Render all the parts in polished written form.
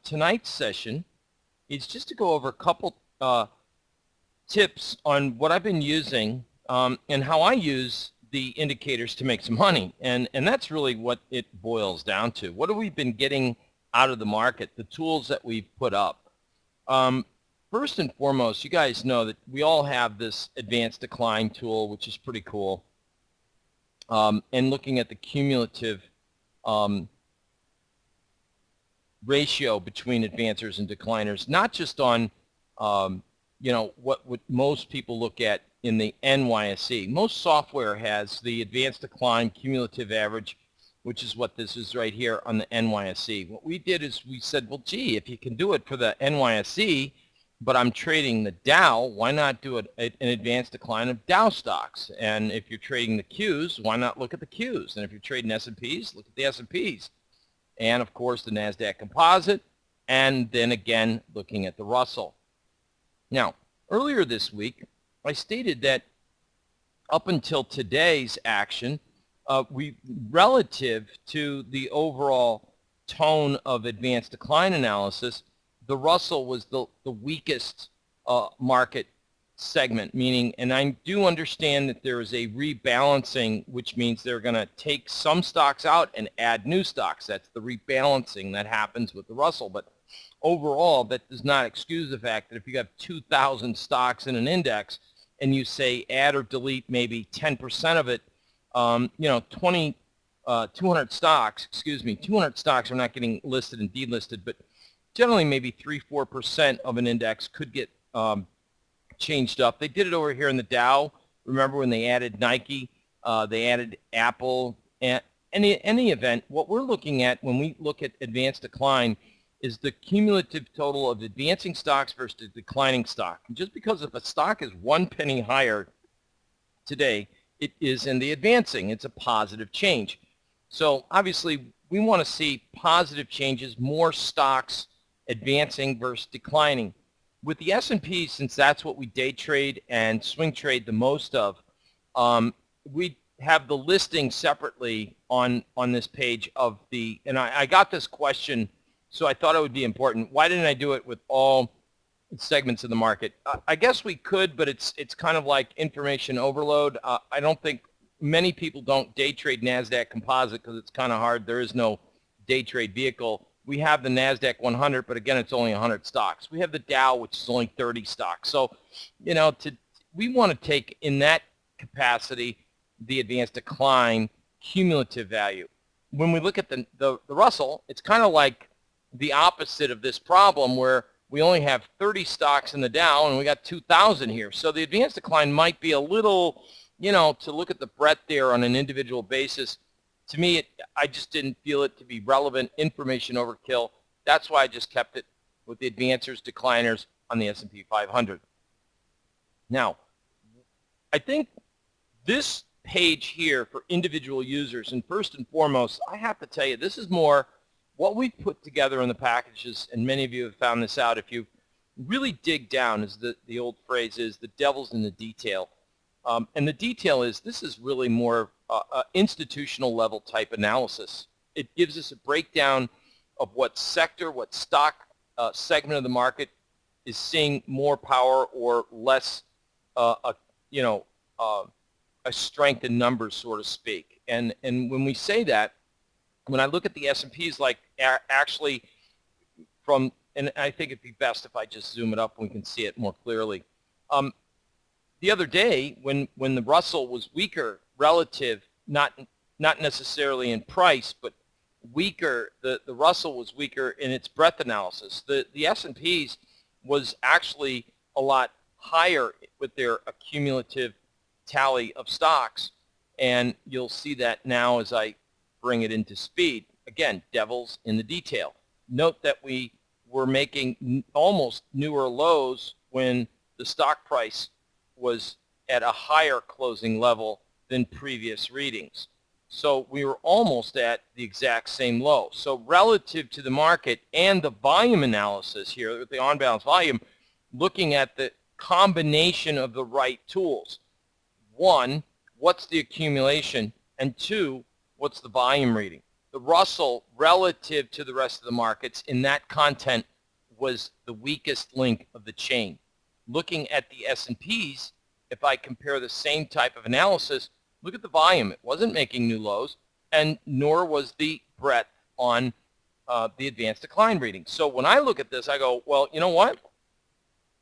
Tonight's session is just to go over a couple tips on what I've been using and how I use the indicators to make some money. And that's really what it boils down to. What have we been getting out of the market, the tools that we've put up? First and foremost, you guys know that we all have this advanced decline tool, which is pretty cool. And looking at the cumulative ratio between advancers and decliners, not just on what most people look at in the NYSE. Most software has the advanced decline cumulative average, which is what this is right here on the NYSE. What we did is we said, well, gee, if you can do it for the NYSE, but I'm trading the Dow, why not do an advanced decline of Dow stocks? And if you're trading the Qs, why not look at the Qs? And if you're trading S&Ps, look at the S&Ps. And of course the NASDAQ composite, and then again looking at the Russell. Now, earlier this week, I stated that up until today's action, relative to the overall tone of advanced decline analysis, the Russell was the weakest market segment, meaning, and I do understand that there is a rebalancing, which means they're going to take some stocks out and add new stocks. That's the rebalancing that happens with the Russell. But overall, that does not excuse the fact that if you have 2,000 stocks in an index and you say add or delete maybe 10% of it, 200 stocks, 200 stocks are not getting listed and delisted, but generally maybe 3-4% of an index could get changed up. They did it over here in the Dow. Remember when they added Nike, they added Apple, and any event, what we're looking at when we look at advanced decline is the cumulative total of advancing stocks versus declining stock. And just because if a stock is 1 penny higher today, it is in the advancing. It's a positive change. So obviously we want to see positive changes, more stocks advancing versus declining. With the S&P, since that's what we day trade and swing trade the most of, we have the listing separately on this page of the, and I got this question, so I thought it would be important. Why didn't I do it with all segments of the market? I guess we could, but it's kind of like information overload. I don't think many people don't day trade NASDAQ composite because it's kind of hard. There is no day trade vehicle. We have the NASDAQ 100, but again, it's only 100 stocks. We have the Dow, which is only 30 stocks. So, we want to take, in that capacity, the advanced decline cumulative value. When we look at the Russell, it's kind of like the opposite of this problem where we only have 30 stocks in the Dow and we got 2,000 here. So the advanced decline might be a little, to look at the breadth there on an individual basis. To me, I just didn't feel it to be relevant information overkill. That's why I just kept it with the advancers, decliners on the S&P 500. Now, I think this page here for individual users, and first and foremost, I have to tell you, this is more what we put together in the packages, and many of you have found this out. If you really dig down, as the old phrase is, the devil's in the detail. And the detail is, this is really more institutional level type analysis. It gives us a breakdown of what sector, what stock segment of the market is seeing more power or less, a strength in numbers, so to speak. And when we say that, when I look at the S&Ps, like actually from, and I think it'd be best if I just zoom it up and we can see it more clearly. The other day, when the Russell was weaker relative, not necessarily in price, but weaker, the Russell was weaker in its breadth analysis. The S&Ps was actually a lot higher with their accumulative tally of stocks, and you'll see that now as I bring it into speed. Again, devil's in the detail. Note that we were making almost newer lows when the stock price was at a higher closing level than previous readings. So we were almost at the exact same low. So relative to the market and the volume analysis here, with the on-balance volume, looking at the combination of the right tools. One, what's the accumulation? And two, what's the volume reading? the Russell relative to the rest of the markets in that content was the weakest link of the chain. Looking at the S&Ps, if I compare the same type of analysis, look at the volume. It wasn't making new lows, and nor was the breadth on the advanced decline reading. So when I look at this, I go, well, you know what?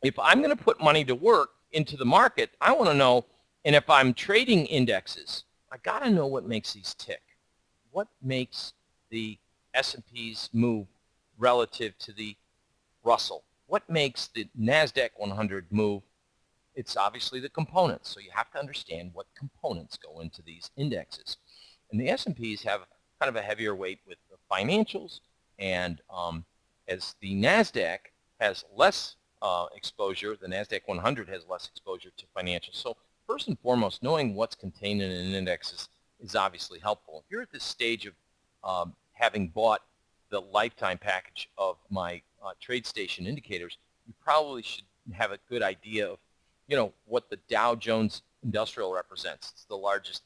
If I'm going to put money to work into the market, I want to know, and if I'm trading indexes, I got to know what makes these tick. What makes the S&Ps move relative to the Russell? What makes the NASDAQ 100 move? It's obviously the components. So you have to understand what components go into these indexes. And the S&Ps have kind of a heavier weight with the financials, and as the NASDAQ has less exposure, the NASDAQ 100 has less exposure to financials. So first and foremost, knowing what's contained in an index is obviously helpful. If you're at this stage of having bought the lifetime package of my TradeStation indicators, you probably should have a good idea of, you know, what the Dow Jones Industrial represents. It's the largest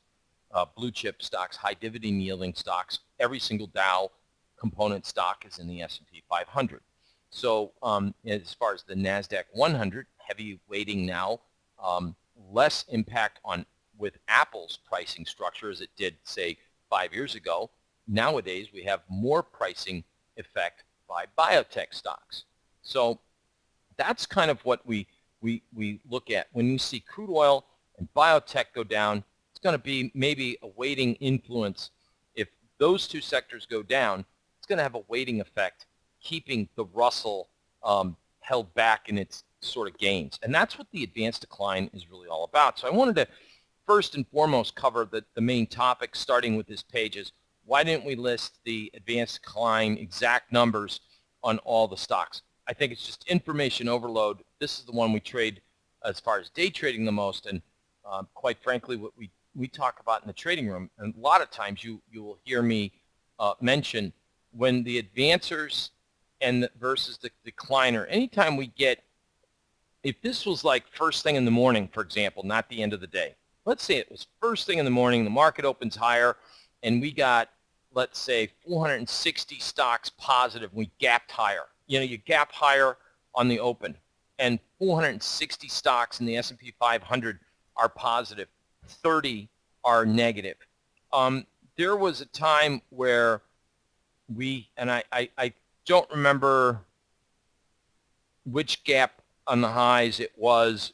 blue chip stocks, high dividend yielding stocks. Every single Dow component stock is in the S&P 500. So as far as the NASDAQ 100, heavy weighting now, less impact on with Apple's pricing structure as it did, say, 5 years ago. Nowadays, we have more pricing effect by biotech stocks. So that's kind of what we look at. When you see crude oil and biotech go down, it's going to be maybe a weighting influence. If those two sectors go down, it's going to have a weighting effect, keeping the Russell held back in its sort of gains. And that's what the advanced decline is really all about. So I wanted to first and foremost cover the main topic, starting with this page, is why didn't we list the advanced decline exact numbers on all the stocks? I think it's just information overload. This is the one we trade as far as day trading the most, and quite frankly, what we talk about in the trading room, and a lot of times you will hear me mention when the advancers and versus the decliner, anytime we get, if this was like first thing in the morning, for example, not the end of the day, let's say it was first thing in the morning, the market opens higher, and we got, let's say, 460 stocks positive, we gapped higher. You know, you gap higher on the open, and 460 stocks in the S&P 500 are positive, 30 are negative. There was a time where I don't remember which gap on the highs it was.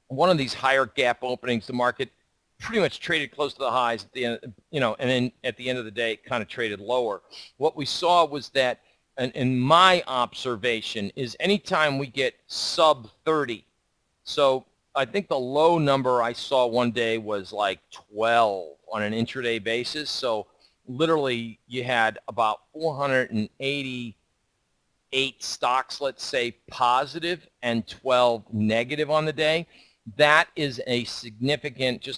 One of these higher gap openings, the market pretty much traded close to the highs at the end, you know, and then at the end of the day, it kind of traded lower. What we saw was that, and in my observation, is anytime we get sub 30, so I think the low number I saw one day was like 12 on an intraday basis. So literally you had about 488 stocks, let's say, positive and 12 negative on the day. That is a significant,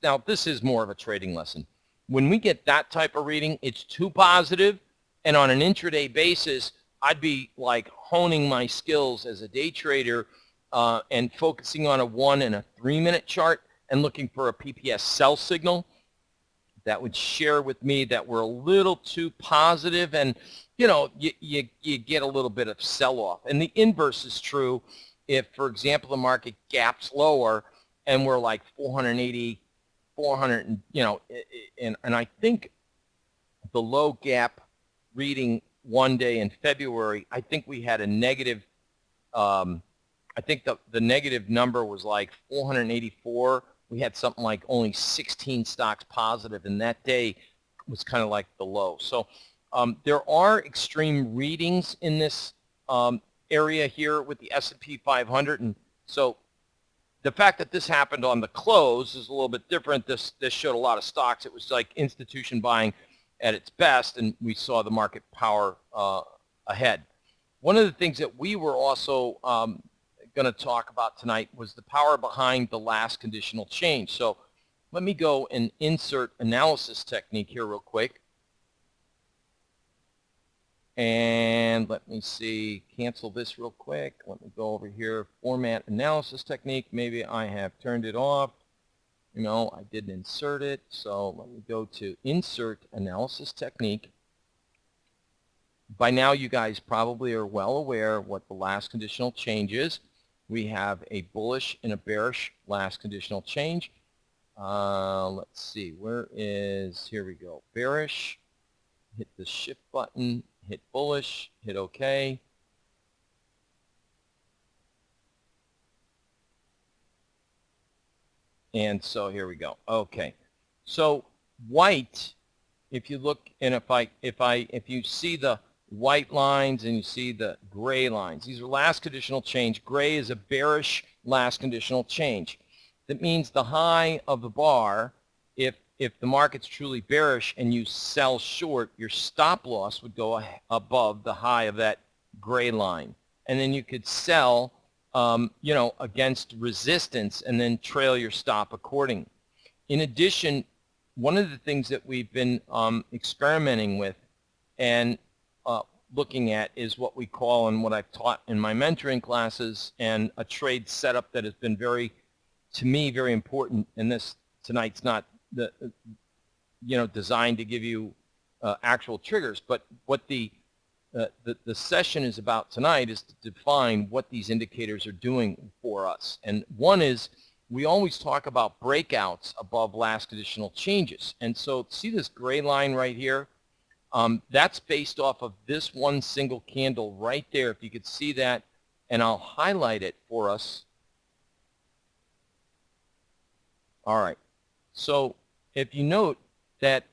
now this is more of a trading lesson. When we get that type of reading, it's too positive, and on an intraday basis, I'd be like honing my skills as a day trader and focusing on a 1 and a 3 minute chart and looking for a PPS sell signal that would share with me that we're a little too positive, and you know, you get a little bit of sell-off. And the inverse is true. If, for example, the market gaps lower and we're like 480, 400, and, you know, and I think the low gap reading one day in February, I think we had a negative, I think the negative number was like 484. We had something like only 16 stocks positive, and that day was kind of like the low. So there are extreme readings in this area here with the S&P 500, and so the fact that this happened on the close is a little bit different. This showed a lot of stocks. It was like institution buying at its best, and we saw the market power ahead. One of the things that we were also going to talk about tonight was the power behind the last conditional change. So let me go and insert analysis technique here real quick. And let me see, cancel this real quick. Let me go over here, format analysis technique. Maybe I have turned it off. You know, I didn't insert it. So let me go to insert analysis technique. By now you guys probably are well aware of what the last conditional change is. We have a bullish and a bearish last conditional change. Let's see, here we go, bearish, hit the shift button, hit bullish, hit OK. And so here we go. Okay. So white, if you look, and if you see the white lines and you see the gray lines, these are last conditional change. Gray is a bearish last conditional change. That means the high of the bar, if the market's truly bearish and you sell short, your stop loss would go above the high of that gray line. And then you could sell against resistance and then trail your stop accordingly. In addition, one of the things that we've been experimenting with and looking at is what we call, and what I've taught in my mentoring classes, and a trade setup that has been to me, very important. And this tonight's not designed to give you actual triggers, but what the session is about tonight is to define what these indicators are doing for us. And one is, we always talk about breakouts above last conditional changes. And so see this gray line right here? That's based off of this one single candle right there, if you could see that, and I'll highlight it for us. All right. So if you note that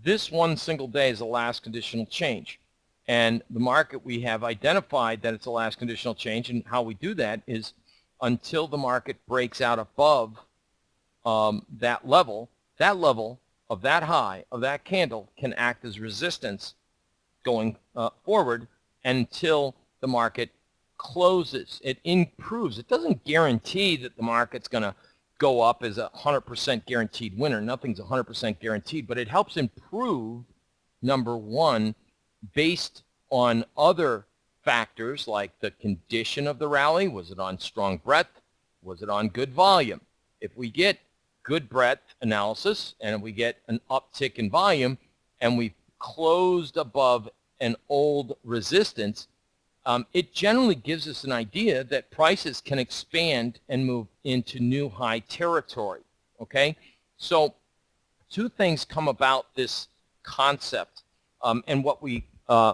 this one single day is a last conditional change, and the market, we have identified that it's a last conditional change, and how we do that is until the market breaks out above that level of that high of that candle can act as resistance going forward until the market closes. It improves. It doesn't guarantee that the market's going to go up as a 100% guaranteed winner. Nothing's 100% guaranteed, but it helps improve, number one, based on other factors like the condition of the rally. Was it on strong breadth? Was it on good volume? If we get good breadth analysis and we get an uptick in volume and we closed above an old resistance, it generally gives us an idea that prices can expand and move into new high territory. Okay, so two things come about this concept and what we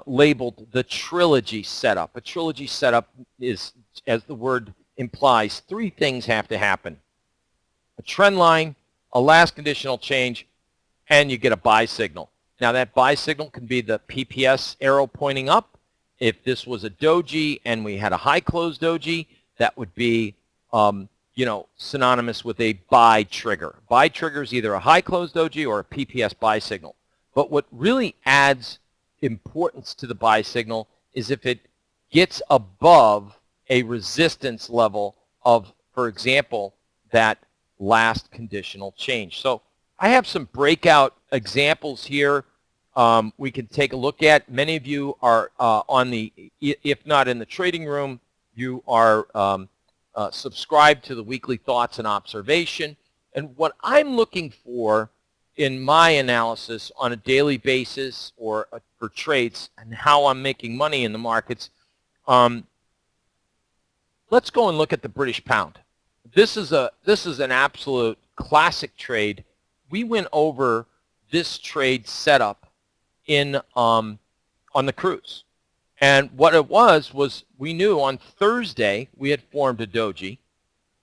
labeled the trilogy setup. A trilogy setup is, as the word implies, three things have to happen: a trend line, a last conditional change, and you get a buy signal. Now that buy signal can be the PPS arrow pointing up. If this was a doji and we had a high close doji, that would be synonymous with a buy trigger. Buy trigger is either a high close doji or a PPS buy signal. But what really adds importance to the buy signal is if it gets above a resistance level of, for example, that last conditional change. So I have some breakout examples here we can take a look at. Many of you are on the, if not in the trading room, you are subscribed to the weekly thoughts and observation. And what I'm looking for in my analysis on a daily basis or for trades and how I'm making money in the markets, let's go and look at the British pound. This is an absolute classic trade. We went over this trade setup in on the cruise, and what it was we knew on Thursday we had formed a doji.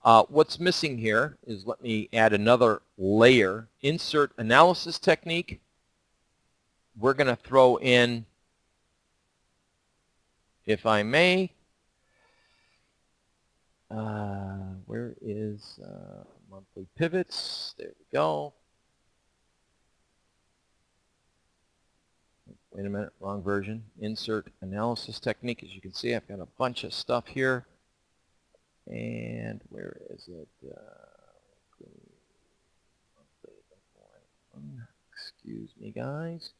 What's missing here is, let me add another layer, insert analysis technique. We're going to throw in, if I may, where is monthly pivots? There we go. Wait a minute, wrong version. Insert analysis technique. As you can see, I've got a bunch of stuff here. And where is it? Excuse me, guys.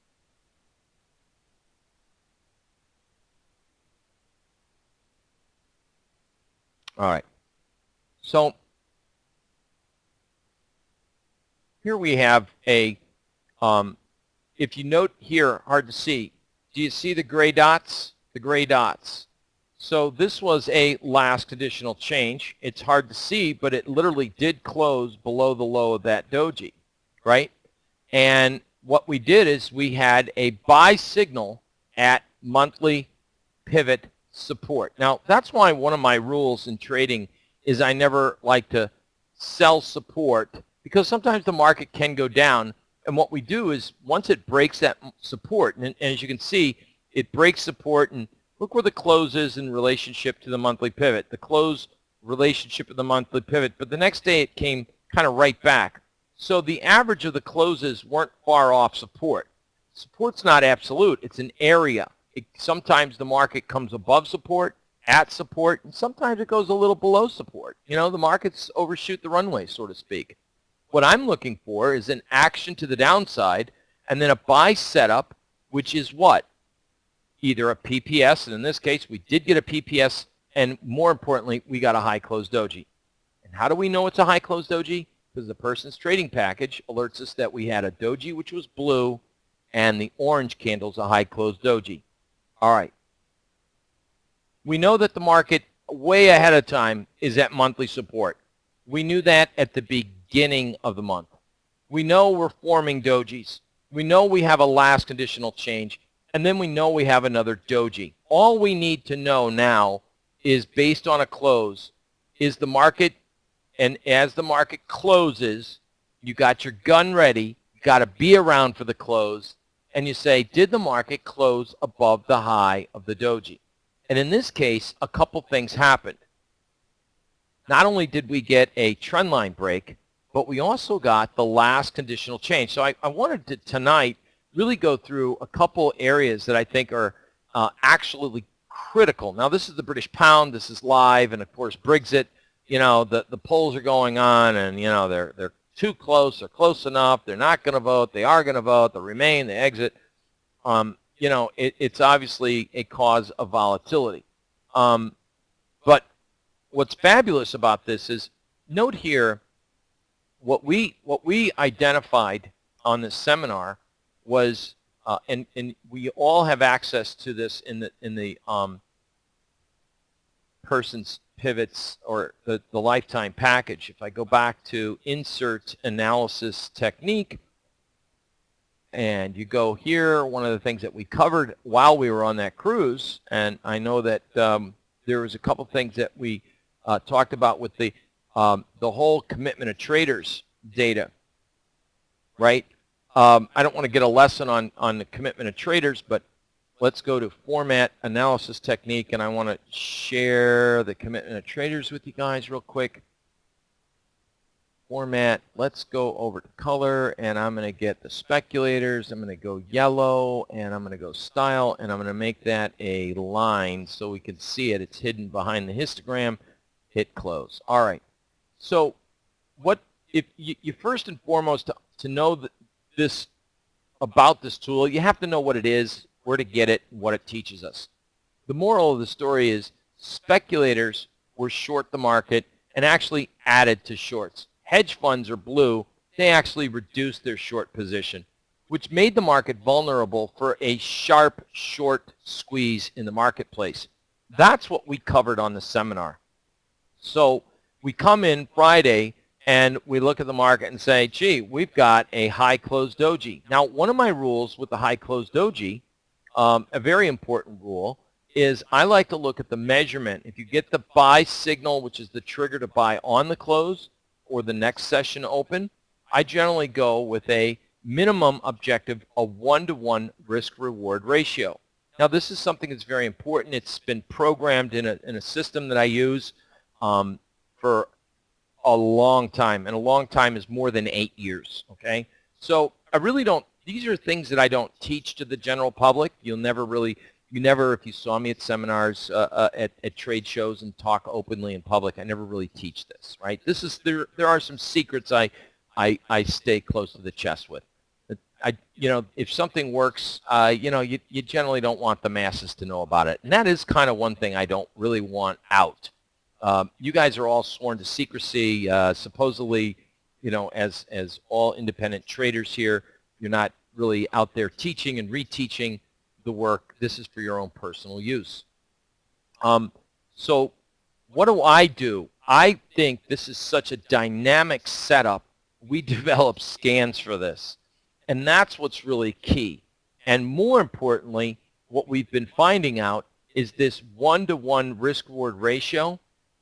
All right. So here we have a, if you note here, hard to see, Do you see the gray dots? The gray dots. So this was a last conditional change. It's hard to see, but it literally did close below the low of that doji, right? And what we did is we had a buy signal at monthly pivot support. Now, that's why one of my rules in trading is I never like to sell support, because sometimes the market can go down. And what we do is once it breaks that support, and as you can see, it breaks support, and look where the close is in relationship to the monthly pivot. The close relationship of the monthly pivot, but the next day it came kind of right back. So the average of the closes weren't far off support. Support's not absolute. It's an area. Sometimes the market comes above support, at support, and sometimes it goes a little below support. You know, the markets overshoot the runway, so to speak. What I'm looking for is an action to the downside and then a buy setup, which is what? Either a PPS, and in this case we did get a PPS, and more importantly, we got a high close doji. And how do we know it's a high close doji? Because the person's trading package alerts us that we had a doji which was blue, and the orange candle's a high close doji. All right. We know that the market way ahead of time is at monthly support. We knew that at the beginning of the month. We know we're forming dojis. We know we have a last conditional change, and then we know we have another doji. All we need to know now is, based on a close, is the market, and as the market closes, you got your gun ready, you got to be around for the close, and you say, did the market close above the high of the doji? And in this case, a couple things happened. Not only did we get a trend line break, but we also got the last conditional change. So I wanted to tonight really go through a couple areas that I think are actually critical. Now, this is the British pound. This is live, and of course, Brexit. You know, the polls are going on, and you know they're too close. They're close enough. They're not going to vote. They are going to vote. They remain. They exit. You know, it's obviously a cause of volatility. But what's fabulous about this is, note here, what we identified on this seminar was, and we all have access to this in the person's pivots or the lifetime package. If I go back to insert analysis technique, and you go here, one of the things that we covered while we were on that cruise, and I know that there was a couple things that we talked about with the whole commitment of traders data, right? I don't want to get a lesson on the commitment of traders, but let's go to format analysis technique, and I want to share the commitment of traders with you guys real quick. Format, let's go over to color, and I'm going to get the speculators. I'm going to go yellow, and I'm going to go style, and I'm going to make that a line so we can see it. It's hidden behind the histogram. Hit close. All right. So what if you first and foremost to know this about this tool, you have to know what it is, where to get it, and what it teaches us. The moral of the story is speculators were short the market and actually added to shorts. Hedge funds are blue. They actually reduced their short position, which made the market vulnerable for a sharp short squeeze in the marketplace. That's what we covered on the seminar. So we come in Friday and we look at the market and say, gee, we've got a high closed doji. Now, one of my rules with the high closed doji, a very important rule, is I like to look at the measurement. If you get the buy signal, which is the trigger to buy on the close or the next session open, I generally go with a minimum objective of 1-to-1 risk-reward ratio. Now, this is something that's very important. It's been programmed in a system that I use for a long time, and a long time is more than 8 years, okay? So I really don't, these are things that I don't teach to the general public. You never, if you saw me at seminars, at trade shows and talk openly in public, I never really teach this, right? This is, there are some secrets I stay close to the chest with. You know, if something works, you know, you generally don't want the masses to know about it. And that is kind of one thing I don't really want out. You guys are all sworn to secrecy. Supposedly, you know, as all independent traders here, you're not really out there teaching and reteaching. the work. This is for your own personal use. So what do? I think this is such a dynamic setup. We develop scans for this. And that's what's really key. And more importantly, what we've been finding out is this one-to-one risk-reward ratio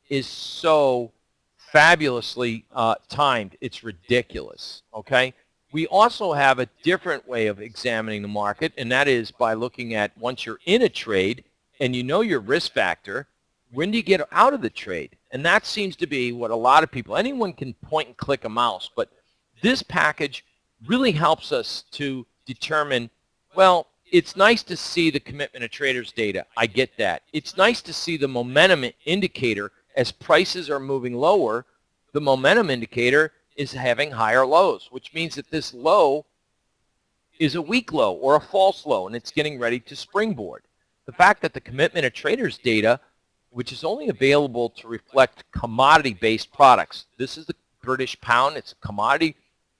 is so fabulously timed. It's ridiculous, okay? We also have a different way of examining the market, and that is by looking at once you're in a trade and you know your risk factor, when do you get out of the trade? And that seems to be what a lot of people, anyone can point and click a mouse, but this package really helps us to determine, well, it's nice to see the commitment of traders data. I get that. It's nice to see the momentum indicator. As prices are moving lower, the momentum indicator is having higher lows, which means that this low is a weak low or a false low, and it's getting ready to springboard. The fact that the commitment of traders data, which is only available to reflect commodity-based products. This is the British pound. It's a commodity.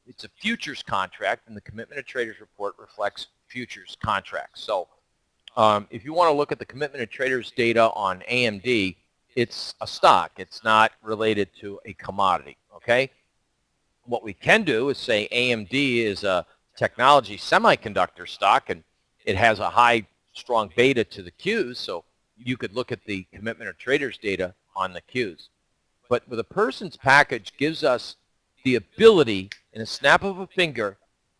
It's a futures contract, and the commitment of traders report reflects futures contracts. So if you want to look at the commitment of traders data on AMD, it's a stock. It's not related to a commodity, okay? What we can do is say AMD is a technology semiconductor stock, and it has a high, strong beta to the Qs, so you could look at the commitment of traders data on the Qs. But with a person's package gives us the ability, in a snap of a finger,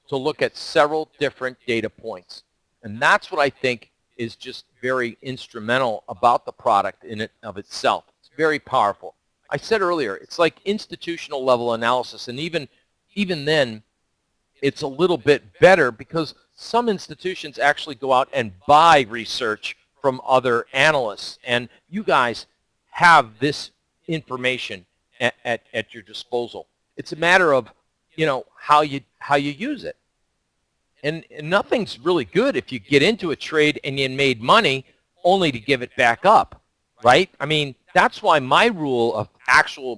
to look at several different data points. And that's what I think is just very instrumental about the product in and of itself. It's very powerful. I said earlier, it's like institutional level analysis, and even then, it's a little bit better because some institutions actually go out and buy research from other analysts, and you guys have this information at your disposal. It's a matter of, you know, how you use it. And nothing's really good if you get into a trade and you made money only to give it back up, right? I mean, that's why my rule of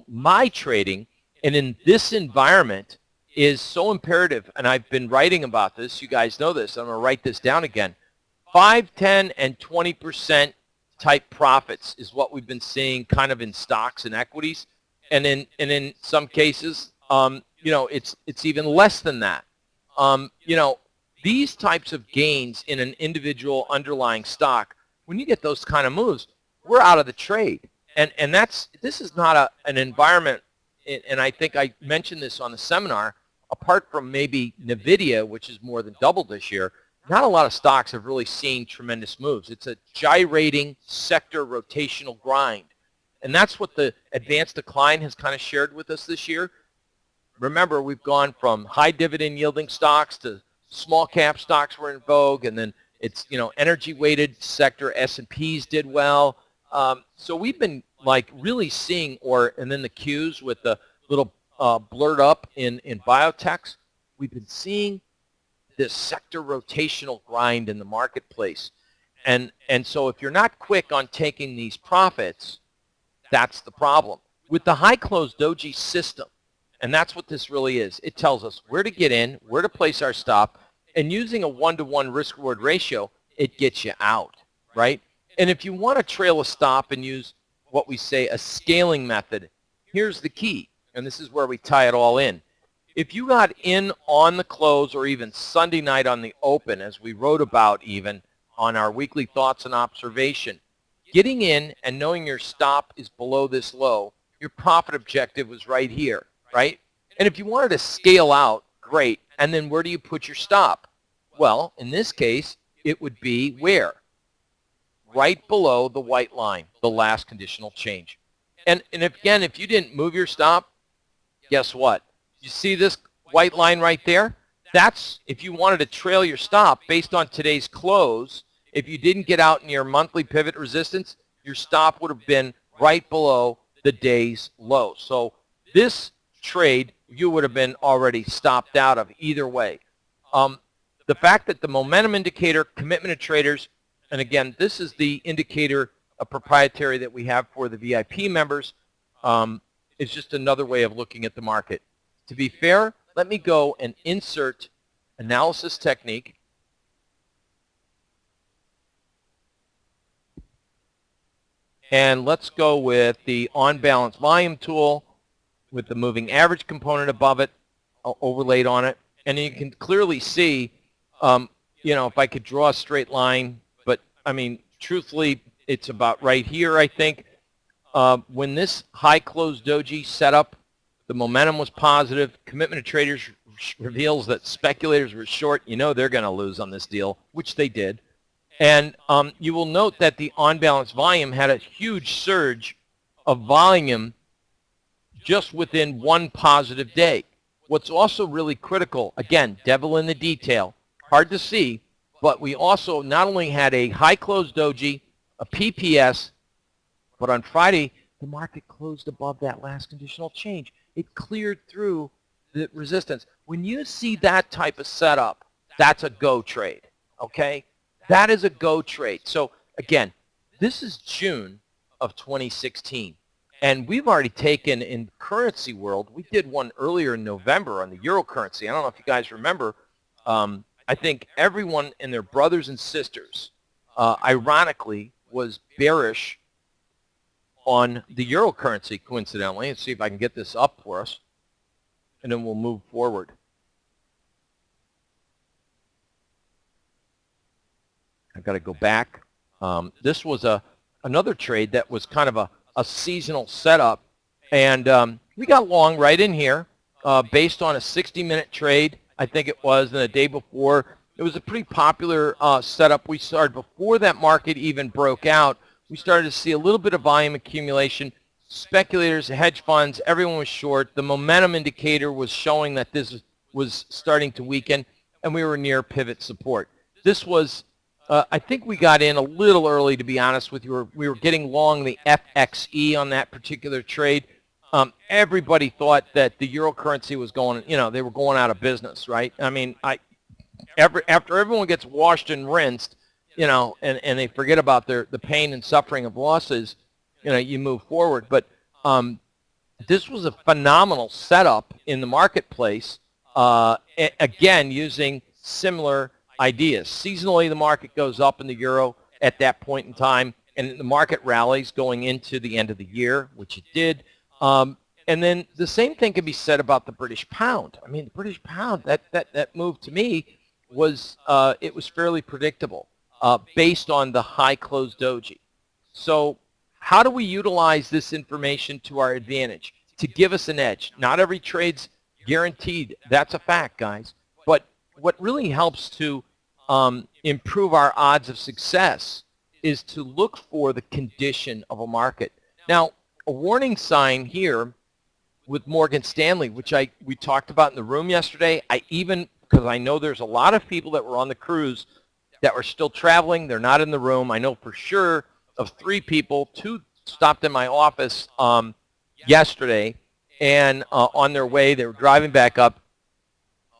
my trading and in this environment is so imperative. And I've been writing about this. You guys know this. I'm going to write this down again. 5, 10, and 20% type profits is what we've been seeing kind of in stocks and equities. And in some cases, you know, it's even less than that. You know, these types of gains in an individual underlying stock, when you get those kind of moves, we're out of the trade. And this is not an environment, and I think I mentioned this on the seminar, apart from maybe NVIDIA, which is more than doubled this year, not a lot of stocks have really seen tremendous moves. It's a gyrating sector rotational grind. And that's what the advanced decline has kind of shared with us this year. Remember, we've gone from high dividend yielding stocks to small cap stocks were in vogue, and then it's, you know, energy weighted sector S&Ps did well. So we've been like really seeing, and then the Qs with the little blurred up in biotechs, we've been seeing this sector rotational grind in the marketplace. And so if you're not quick on taking these profits, that's the problem. With the high close doji system, and that's what this really is, it tells us where to get in, where to place our stop, and using a one-to-one risk-reward ratio, it gets you out, right? And if you want to trail a stop and use what we say a scaling method, here's the key, and this is where we tie it all in. If you got in on the close or even Sunday night on the open, as we wrote about even on our weekly thoughts and observation, getting in and knowing your stop is below this low, your profit objective was right here, right? And if you wanted to scale out, great. And then where do you put your stop? Well, in this case, it would be where? Right below the white line, the last conditional change. And again, if you didn't move your stop, guess what? You see this white line right there? That's if you wanted to trail your stop based on today's close. If you didn't get out in your monthly pivot resistance, your stop would have been right below the day's low. So this trade, you would have been already stopped out of either way. The fact that the momentum indicator, commitment of traders, and again, this is the indicator, a proprietary that we have for the VIP members, is just another way of looking at the market. To be fair, let me go and insert analysis technique. And let's go with the on-balance volume tool with the moving average component above it, overlaid on it. And you can clearly see, you know, if I could draw a straight line, but I mean, truthfully, it's about right here, I think. When this high close doji set up, the momentum was positive. Commitment of traders reveals that speculators were short. You know they're going to lose on this deal, which they did. And you will note that the on-balance volume had a huge surge of volume just within one positive day. What's also really critical, again, devil in the detail, hard to see, but we also not only had a high close doji, a PPS, but on Friday, the market closed above that last conditional change. It cleared through the resistance. When you see that type of setup, that's a go trade, okay? That is a go trade. So again, this is June of 2016. And we've already taken in currency world, we did one earlier in November on the euro currency. I don't know if you guys remember. I think everyone and their brothers and sisters, ironically, was bearish on the euro currency, coincidentally. Let's see if I can get this up for us, and then we'll move forward. I've got to go back. This was another trade that was kind of a seasonal setup, and we got long right in here based on a 60-minute trade, I think it was, and the day before. It was a pretty popular setup. We started before that market even broke out. We started to see a little bit of volume accumulation. Speculators, hedge funds, everyone was short. The momentum indicator was showing that this was starting to weaken, and we were near pivot support. This was I think we got in a little early, to be honest with you. We were getting long the FXE on that particular trade. Everybody thought that the euro currency was going, you know, they were going out of business, right? I mean, after everyone gets washed and rinsed, you know, and they forget about the pain and suffering of losses, you know, you move forward. But this was a phenomenal setup in the marketplace, again, using similar ideas. Seasonally, the market goes up in the euro at that point in time, and the market rallies going into the end of the year, which it did. And then the same thing can be said about the British pound. I mean, the British pound, that move to me was, it was fairly predictable based on the high close doji. So how do we utilize this information to our advantage to give us an edge? Not every trade's guaranteed. That's a fact, guys. But what really helps to improve our odds of success is to look for the condition of a market. Now, a warning sign here with Morgan Stanley, which we talked about in the room yesterday, because I know there's a lot of people that were on the cruise that were still traveling. They're not in the room. I know for sure of 3 people. 2 stopped in my office yesterday, and on their way, they were driving back up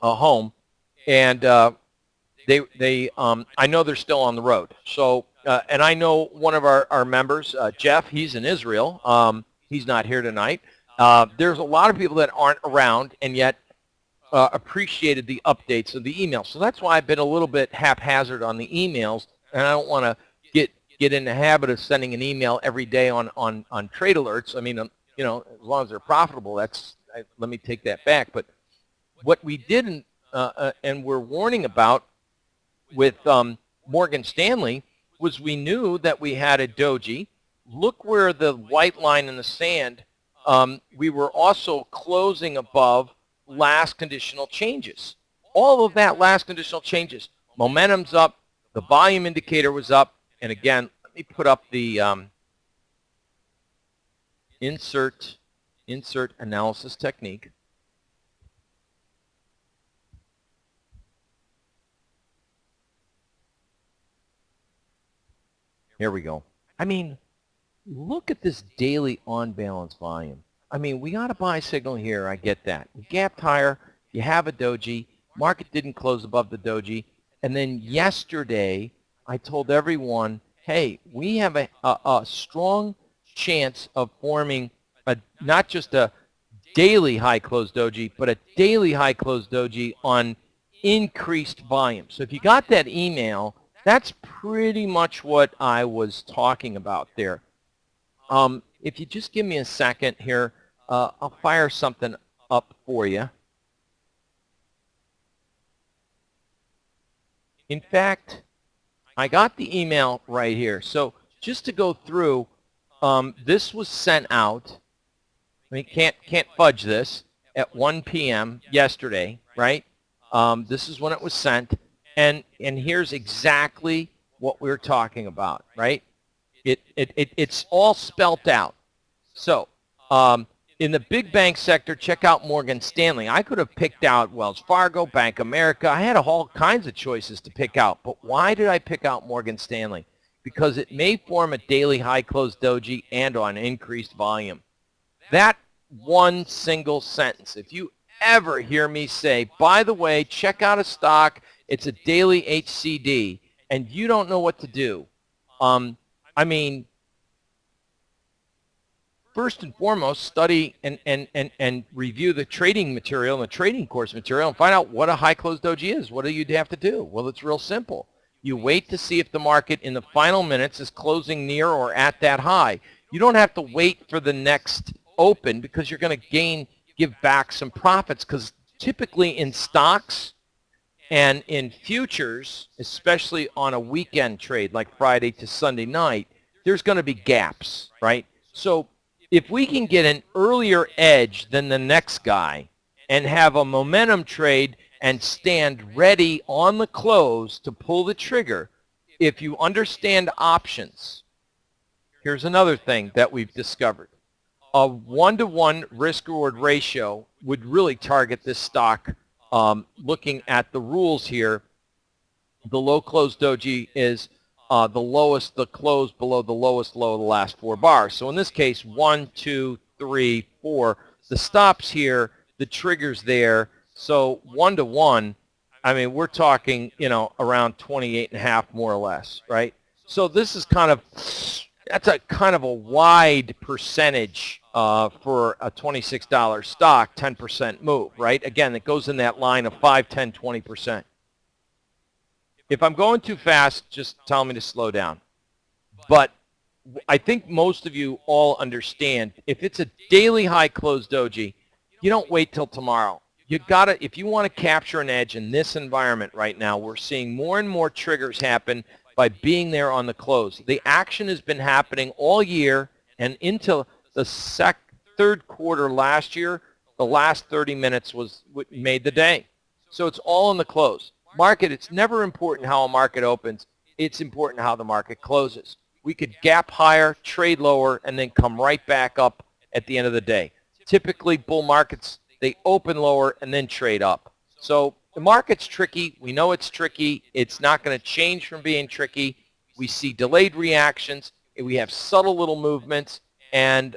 home, and I know they're still on the road. So, and I know one of our members, Jeff, he's in Israel. He's not here tonight. There's a lot of people that aren't around and yet appreciated the updates of the emails. So that's why I've been a little bit haphazard on the emails, and I don't want to get in the habit of sending an email every day on trade alerts. I mean, you know, as long as they're profitable, let me take that back. But what we didn't, and we're warning about with Morgan Stanley, was we knew that we had a doji. Look where the white line in the sand, we were also closing above last conditional changes. All of that last conditional changes. Momentum's up, the volume indicator was up, and again, let me put up the insert analysis technique. Here we go. I mean, look at this daily on-balance volume. I mean, we got a buy signal here. I get that. We gapped higher. You have a doji. Market didn't close above the doji. And then yesterday, I told everyone, hey, we have a strong chance of forming not just a daily high close doji, but a daily high close doji on increased volume. So if you got that email, that's pretty much what I was talking about there. If you just give me a second here, I'll fire something up for you. In fact, I got the email right here. So just to go through, this was sent out. I mean, can't fudge this, at 1 p.m. yesterday, right? This is when it was sent, and here's exactly what we're talking about, right? It's all spelt out. So in the big bank sector, check out Morgan Stanley. I could have picked out Wells Fargo, Bank America. I had all kinds of choices to pick out, but why did I pick out Morgan Stanley? Because it may form a daily high close doji and on increased volume. That one single sentence, if you ever hear me say, by the way, check out a stock, it's a daily HCD, and you don't know what to do, I mean, first and foremost, study and review the trading material and the trading course material and find out what a high close doji is. What do you have to do? Well, it's real simple. You wait to see if the market in the final minutes is closing near or at that high. You don't have to wait for the next open because you're going to give back some profits, because typically in stocks and in futures, especially on a weekend trade like Friday to Sunday night, there's going to be gaps, right? So if we can get an earlier edge than the next guy and have a momentum trade and stand ready on the close to pull the trigger, if you understand options, here's another thing that we've discovered. A 1-to-1 risk-reward ratio would really target this stock. Looking at the rules here, the low close doji is the close below the lowest low of the last 4 bars. So in this case, 1, 2, 3, 4. The stops here, the triggers there. So 1-to-1, I mean, we're talking, around 28.5 more or less, right? So this is that's a kind of a wide percentage for a $26 stock, 10% move, right? Again, it goes in that line of 5, 10, 20%. If I'm going too fast, just tell me to slow down. But I think most of you all understand, if it's a daily high close doji, you don't wait till tomorrow. You gotta, if you want to capture an edge in this environment right now, we're seeing more and more triggers happen by being there on the close. The action has been happening all year, and into the third quarter last year, the last 30 minutes was what made the day. So it's all in the close. Market, it's never important how a market opens. It's important how the market closes. We could gap higher, trade lower, and then come right back up at the end of the day. Typically, bull markets, they open lower and then trade up. So the market's tricky. We know it's tricky. It's not going to change from being tricky. We see delayed reactions. We have subtle little movements. And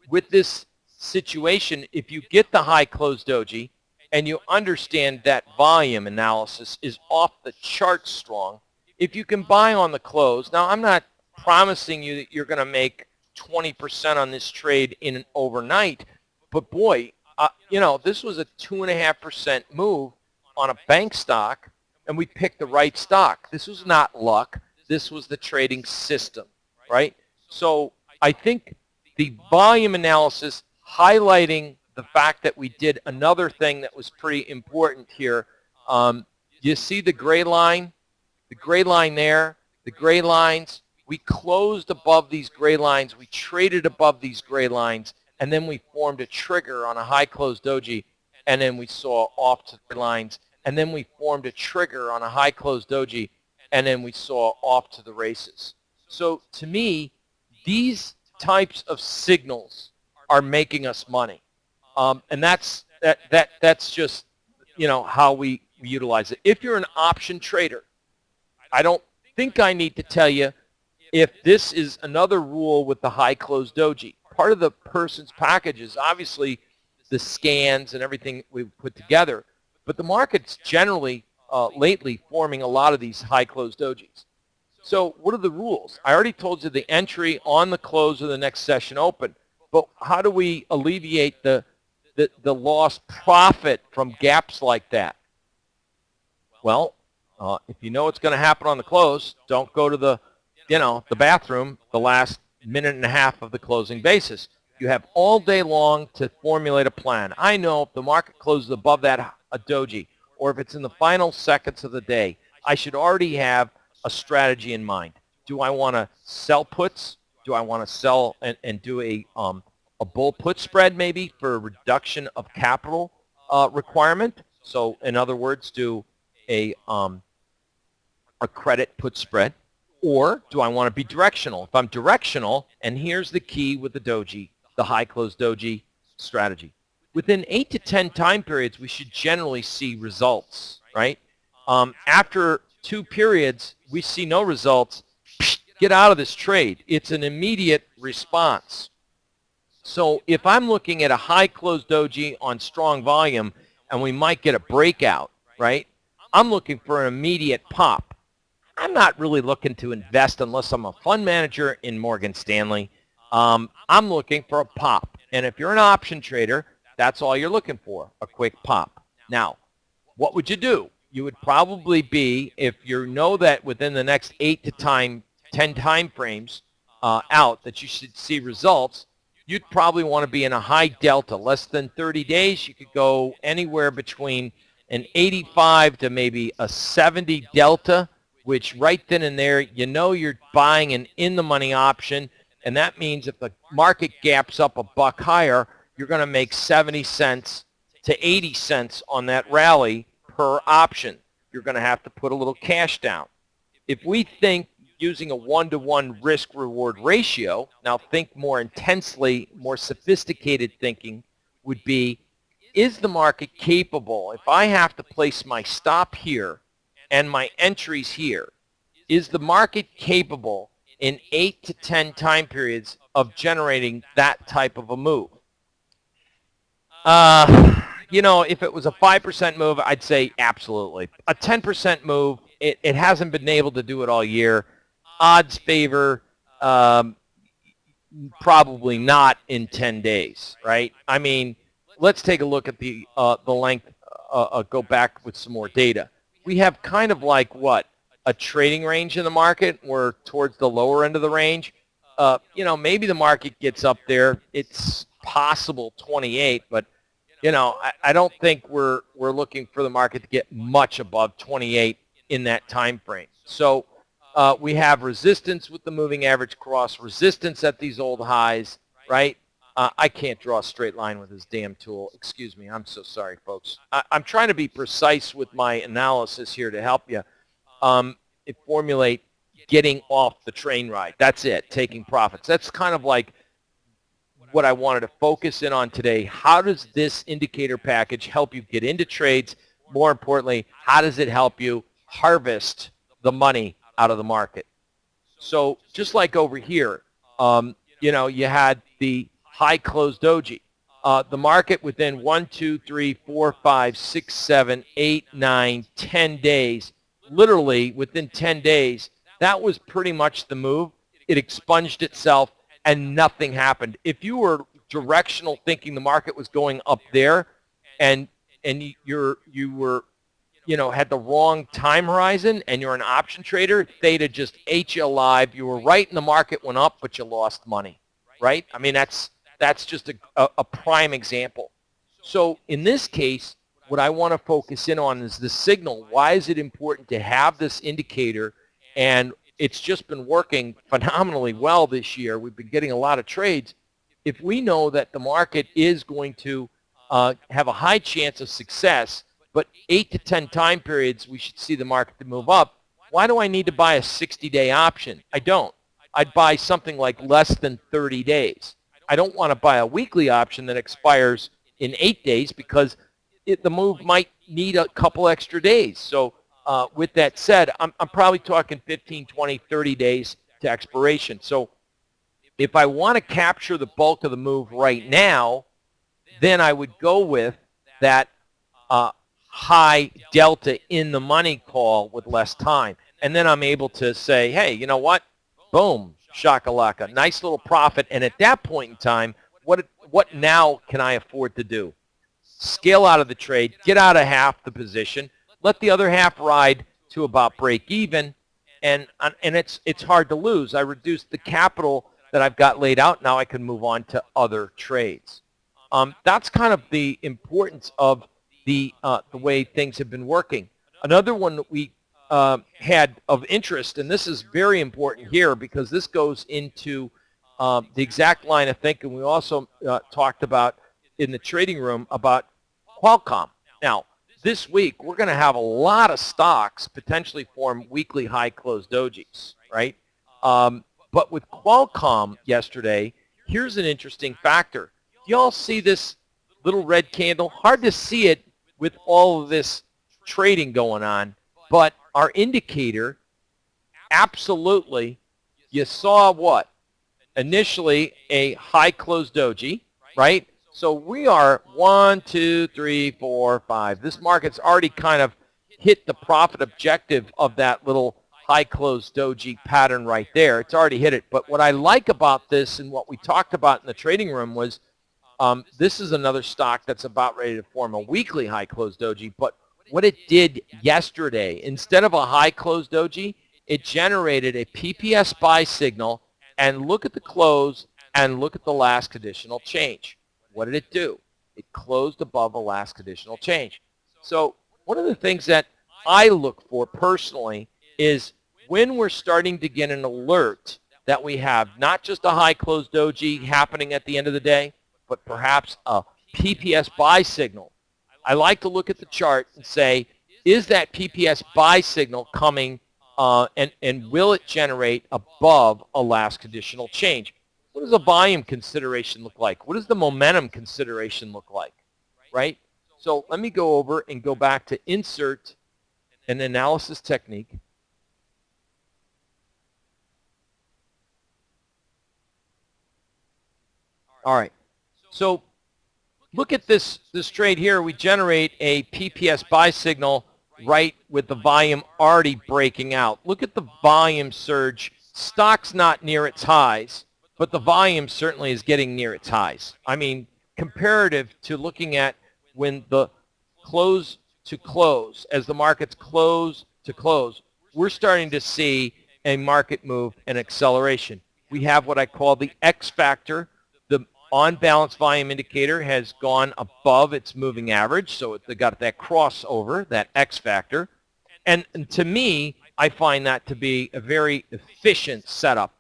with this situation, if you get the high close doji and you understand that volume analysis is off the charts strong, if you can buy on the close, now I'm not promising you that you're going to make 20% on this trade in an overnight, but boy, this was a 2.5% move on a bank stock, and we picked the right stock. This was not luck. This was the trading system, right? So I think the volume analysis highlighting the fact that we did another thing that was pretty important here. You see the gray line? The gray line there, the gray lines. We closed above these gray lines. We traded above these gray lines, and then we formed a trigger on a high close doji, and then we saw off to the lines, and then we formed a trigger on a high close doji, and then we saw off to the races. So to me, these types of signals are making us money, and that's just how we utilize it. If you're an option trader, I don't think I need to tell you if this is another rule with the high close doji. Part of the person's package is obviously the scans and everything we've put together, but the market's generally lately forming a lot of these high close dojis. So what are the rules? I already told you the entry on the close of the next session open, but how do we alleviate the lost profit from gaps like that? Well, if you know what's going to happen on the close, don't go to the bathroom the last minute and a half of the closing basis. You have all day long to formulate a plan. I know if the market closes above that a doji, or if it's in the final seconds of the day, I should already have a strategy in mind. Do I want to sell puts? Do I want to sell and do a bull put spread maybe for a reduction of capital requirement? So in other words, do a credit put spread. Or do I want to be directional? If I'm directional, and here's the key with the doji, the high close doji strategy. Within 8 to 10 time periods, we should generally see results, right? After 2 periods, we see no results. Get out of this trade. It's an immediate response. So if I'm looking at a high close doji on strong volume, and we might get a breakout, right? I'm looking for an immediate pop. I'm not really looking to invest unless I'm a fund manager in Morgan Stanley. I'm looking for a pop. And if you're an option trader, that's all you're looking for, a quick pop. Now, what would you do? You would probably be, if you know that within the next 8 to 10 time frames out that you should see results, you'd probably want to be in a high delta. Less than 30 days, you could go anywhere between an 85 to maybe a 70 delta, which right then and there, you know you're buying an in-the-money option, and that means if the market gaps up a buck higher, you're going to make 70 cents to 80 cents on that rally per option. You're going to have to put a little cash down. If we think using a 1-to-1 risk-reward ratio, now think more intensely, more sophisticated thinking would be, is the market capable, if I have to place my stop here and my entries here, is the market capable in 8 to 10 time periods of generating that type of a move? You know, if it was a 5% move, I'd say absolutely. A 10% move, it hasn't been able to do it all year. Odds favor probably not in 10 days, right? I mean, let's take a look at the length, go back with some more data. We have kind of like what? A trading range in the market. We're towards the lower end of the range. You know, maybe the market gets up there. It's possible 28, but you know, I don't think we're looking for the market to get much above 28 in that time frame. So we have resistance with the moving average cross, resistance at these old highs, right? I can't draw a straight line with this damn tool. Excuse me. I'm so sorry, folks. I'm trying to be precise with my analysis here to help you formulate getting off the train ride. That's it, taking profits. That's kind of like what I wanted to focus in on today. How does this indicator package help you get into trades? More importantly, how does it help you harvest the money out of the market? So just like over here, you know, you had the high close doji. The market within 1, 2, 3, 4, 5, 6, 7, 8, 9, 10 days, literally within 10 days, that was pretty much the move. It expunged itself and nothing happened. If you were directional thinking the market was going up there and you were, you know, had the wrong time horizon and you're an option trader, theta just ate you alive. You were right and the market went up, but you lost money, right? I mean, that's just a prime example. So in this case, what I want to focus in on is the signal. Why is it important to have this indicator? And it's just been working phenomenally well this year. We've been getting a lot of trades. If we know that the market is going to have a high chance of success, but 8 to 10 time periods we should see the market to move up, why do I need to buy a 60-day option? I don't. I'd buy something like less than 30 days. I don't want to buy a weekly option that expires in 8 days because the move might need a couple extra days. So with that said, I'm probably talking 15, 20, 30 days to expiration. So if I want to capture the bulk of the move right now, then I would go with that high delta in the money call with less time. And then I'm able to say, hey, you know what? Boom, shakalaka, nice little profit. And at that point in time, what now can I afford to do? Scale out of the trade, get out of half the position, let the other half ride to about break even, and it's hard to lose. I reduced the capital that I've got laid out. Now I can move on to other trades. That's kind of the importance of the way things have been working. Another one that we had of interest, and this is very important here because this goes into the exact line of thinking we also talked about in the trading room about Qualcomm. Now, this week we're going to have a lot of stocks potentially form weekly high close dojis, right? But with Qualcomm yesterday, here's an interesting factor. Do y'all see this little red candle? Hard to see it with all of this trading going on, but our indicator, absolutely, you saw what? Initially a high close doji, right? So we are 1, 2, 3, 4, 5. This market's already kind of hit the profit objective of that little high close doji pattern right there. It's already hit it. But what I like about this and what we talked about in the trading room was this is another stock that's about ready to form a weekly high close doji. But what it did yesterday, instead of a high close doji, it generated a PPS buy signal. And look at the close and look at the last conditional change. What did it do? It closed above the last conditional change. So one of the things that I look for personally is when we're starting to get an alert that we have not just a high close doji happening at the end of the day, but perhaps a PPS buy signal. I like to look at the chart and say, is that PPS buy signal coming and will it generate above a last conditional change? What does the volume consideration look like? What does the momentum consideration look like, right? So let me go over and go back to insert an analysis technique. All right. So look at this trade here. We generate a PPS buy signal right with the volume already breaking out. Look at the volume surge. Stock's not near its highs, but the volume certainly is getting near its highs. I mean, comparative to looking at when the close to close, as the markets close to close, we're starting to see a market move and acceleration. We have what I call the X factor. The on-balance volume indicator has gone above its moving average, so they got that crossover, that X factor. And to me, I find that to be a very efficient setup.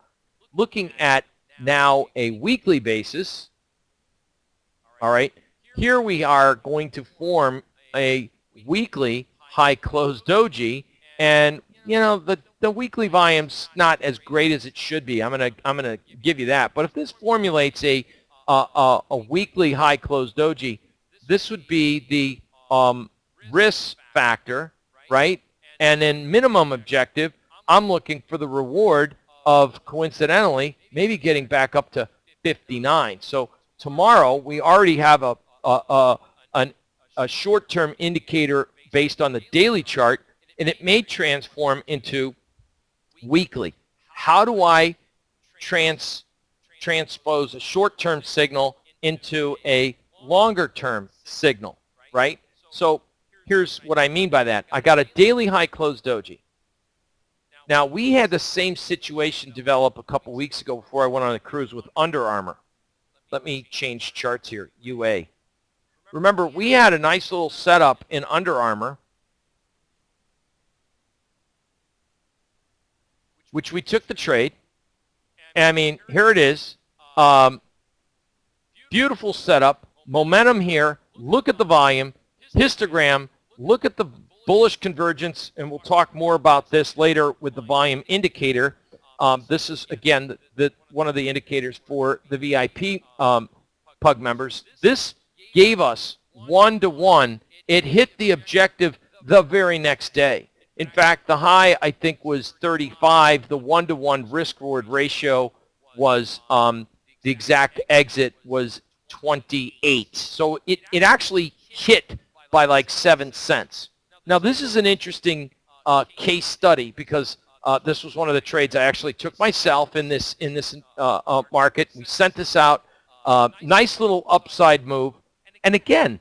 Looking at now a weekly basis, all right, here we are going to form a weekly high close doji, and you know the weekly volume's not as great as it should be. I'm gonna give you that. But if this formulates a weekly high close doji, this would be the risk factor, right? And then minimum objective, I'm looking for the reward of, coincidentally, maybe getting back up to 59. So tomorrow we already have a short-term indicator based on the daily chart, and it may transform into weekly. How do I transpose a short-term signal into a longer-term signal, right? So here's what I mean by that. I got a daily high close doji. Now, we had the same situation develop a couple weeks ago before I went on a cruise with Under Armour. Let me change charts here, UA. Remember, we had a nice little setup in Under Armour, which we took the trade. And I mean, here it is. Beautiful setup. Momentum here. Look at the volume. Histogram. Look at the bullish convergence, and we'll talk more about this later with the volume indicator. This is, again, one of the indicators for the VIP PUG members. This gave us 1-to-1. It hit the objective the very next day. In fact, the high, I think, was 35. The 1-to-1 risk-reward ratio was, the exact exit was 28. So it actually hit by like 7 cents. Now, this is an interesting case study because this was one of the trades I actually took myself in this market. We sent this out. Nice little upside move. And again,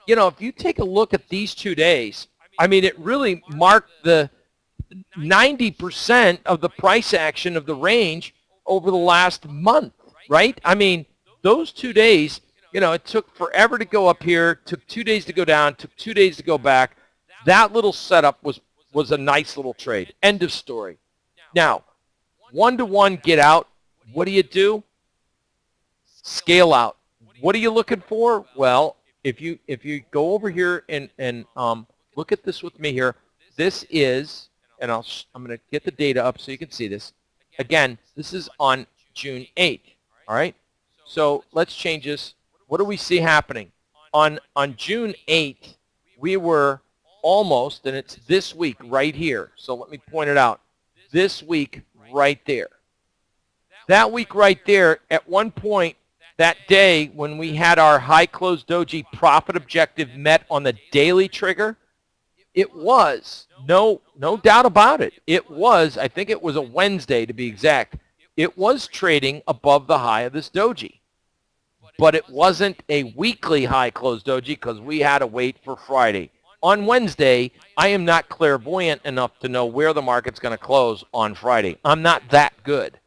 you know, if you take a look at these 2 days, I mean, it really marked the 90% of the price action of the range over the last month, right? I mean, those 2 days, you know, it took forever to go up here, took 2 days to go down, took 2 days to go back. That little setup was a nice little trade. End of story. Now, 1-to-1 get out. What do? Scale out. What are you looking for? Well, if you go over here and look at this with me here, this is, and I'm going to get the data up so you can see this. Again, this is on June 8th. All right. So let's change this. What do we see happening? On June 8th, we were almost, and it's this week right here. So let me point it out. This week right there. That week right there, at one point, that day when we had our high close doji profit objective met on the daily trigger, it was, no doubt about it, it was, I think it was a Wednesday to be exact, it was trading above the high of this doji. But it wasn't a weekly high close doji because we had to wait for Friday. On Wednesday, I am not clairvoyant enough to know where the market's going to close on Friday. I'm not that good.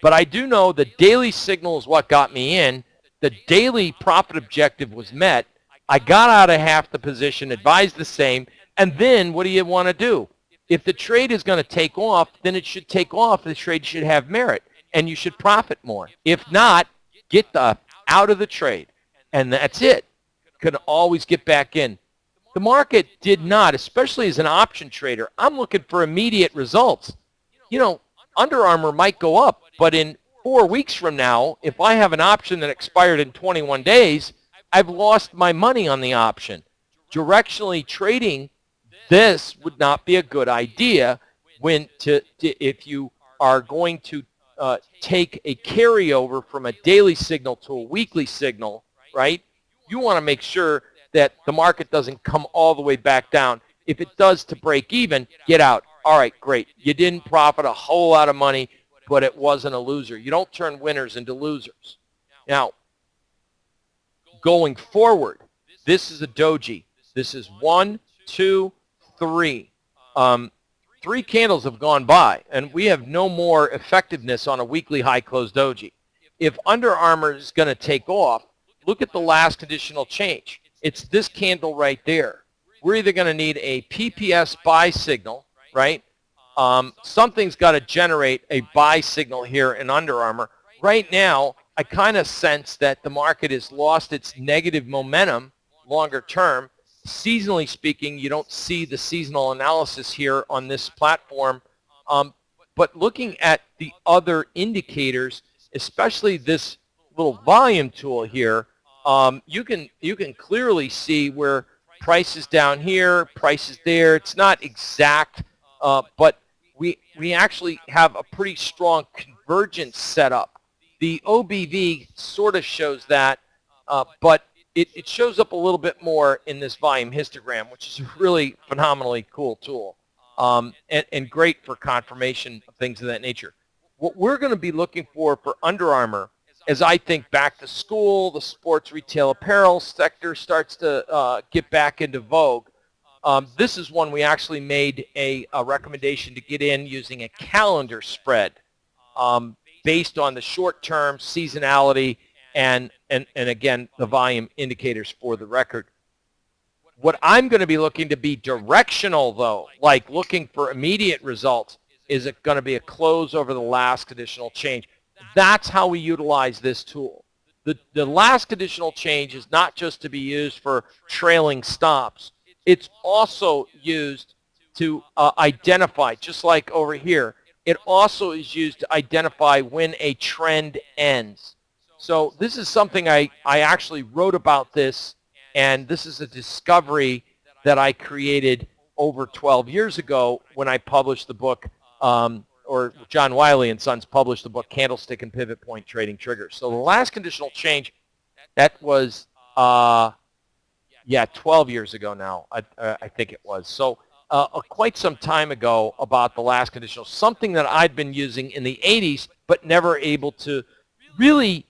But I do know the daily signal is what got me in. The daily profit objective was met. I got out of half the position, advised the same, and then what do you want to do? If the trade is going to take off, then it should take off. The trade should have merit, and you should profit more. If not, get out of the trade, and that's it. Can always get back in. The market did not, especially as an option trader. I'm looking for immediate results. You know, Under Armour might go up, but in 4 weeks from now, if I have an option that expired in 21 days, I've lost my money on the option. Directionally trading this would not be a good idea if you are going to take a carryover from a daily signal to a weekly signal, right? You want to make sure that the market doesn't come all the way back down. If it does to break even, get out. All right, great. You didn't profit a whole lot of money, but it wasn't a loser. You don't turn winners into losers. Now, going forward, this is a doji. This is 1, 2, 3. 3 candles have gone by, and we have no more effectiveness on a weekly high close doji. If Under Armour is going to take off, look at the last conditional change. It's this candle right there. We're either going to need a PPS buy signal, right? Something's got to generate a buy signal here in Under Armour. Right now, I kind of sense that the market has lost its negative momentum longer term. Seasonally speaking, you don't see the seasonal analysis here on this platform. But looking at the other indicators, especially this little volume tool here, you can clearly see where price is down here, price is there. It's not exact, but we actually have a pretty strong convergence setup. The OBV sort of shows that, but it shows up a little bit more in this volume histogram, which is a really phenomenally cool tool, and great for confirmation of things of that nature. What we're going to be looking for Under Armour, as I think back to school, the sports retail apparel sector starts to get back into vogue. This is one we actually made a recommendation to get in using a calendar spread based on the short-term seasonality and again, the volume indicators for the record. What I'm going to be looking to be directional, though, like looking for immediate results, is it going to be a close over the last conditional change. That's how we utilize this tool. The last conditional change is not just to be used for trailing stops. It's also used to identify, just like over here, it also is used to identify when a trend ends. So this is something I actually wrote about this, and this is a discovery that I created over 12 years ago when I published the book, or John Wiley and Sons published the book, Candlestick and Pivot Point Trading Triggers. So the last conditional change, that was, 12 years ago now, I think it was. So quite some time ago about the last conditional, something that I'd been using in the 80s, but never able to really,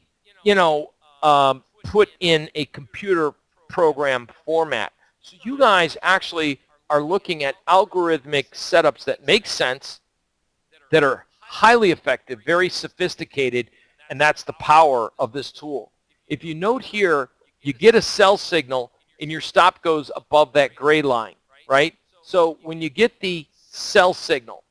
put in a computer program format. So you guys actually are looking at algorithmic setups that make sense, that are highly effective, very sophisticated, and that's the power of this tool. If you note here, you get a sell signal and your stop goes above that gray line, right? So when you get the sell signal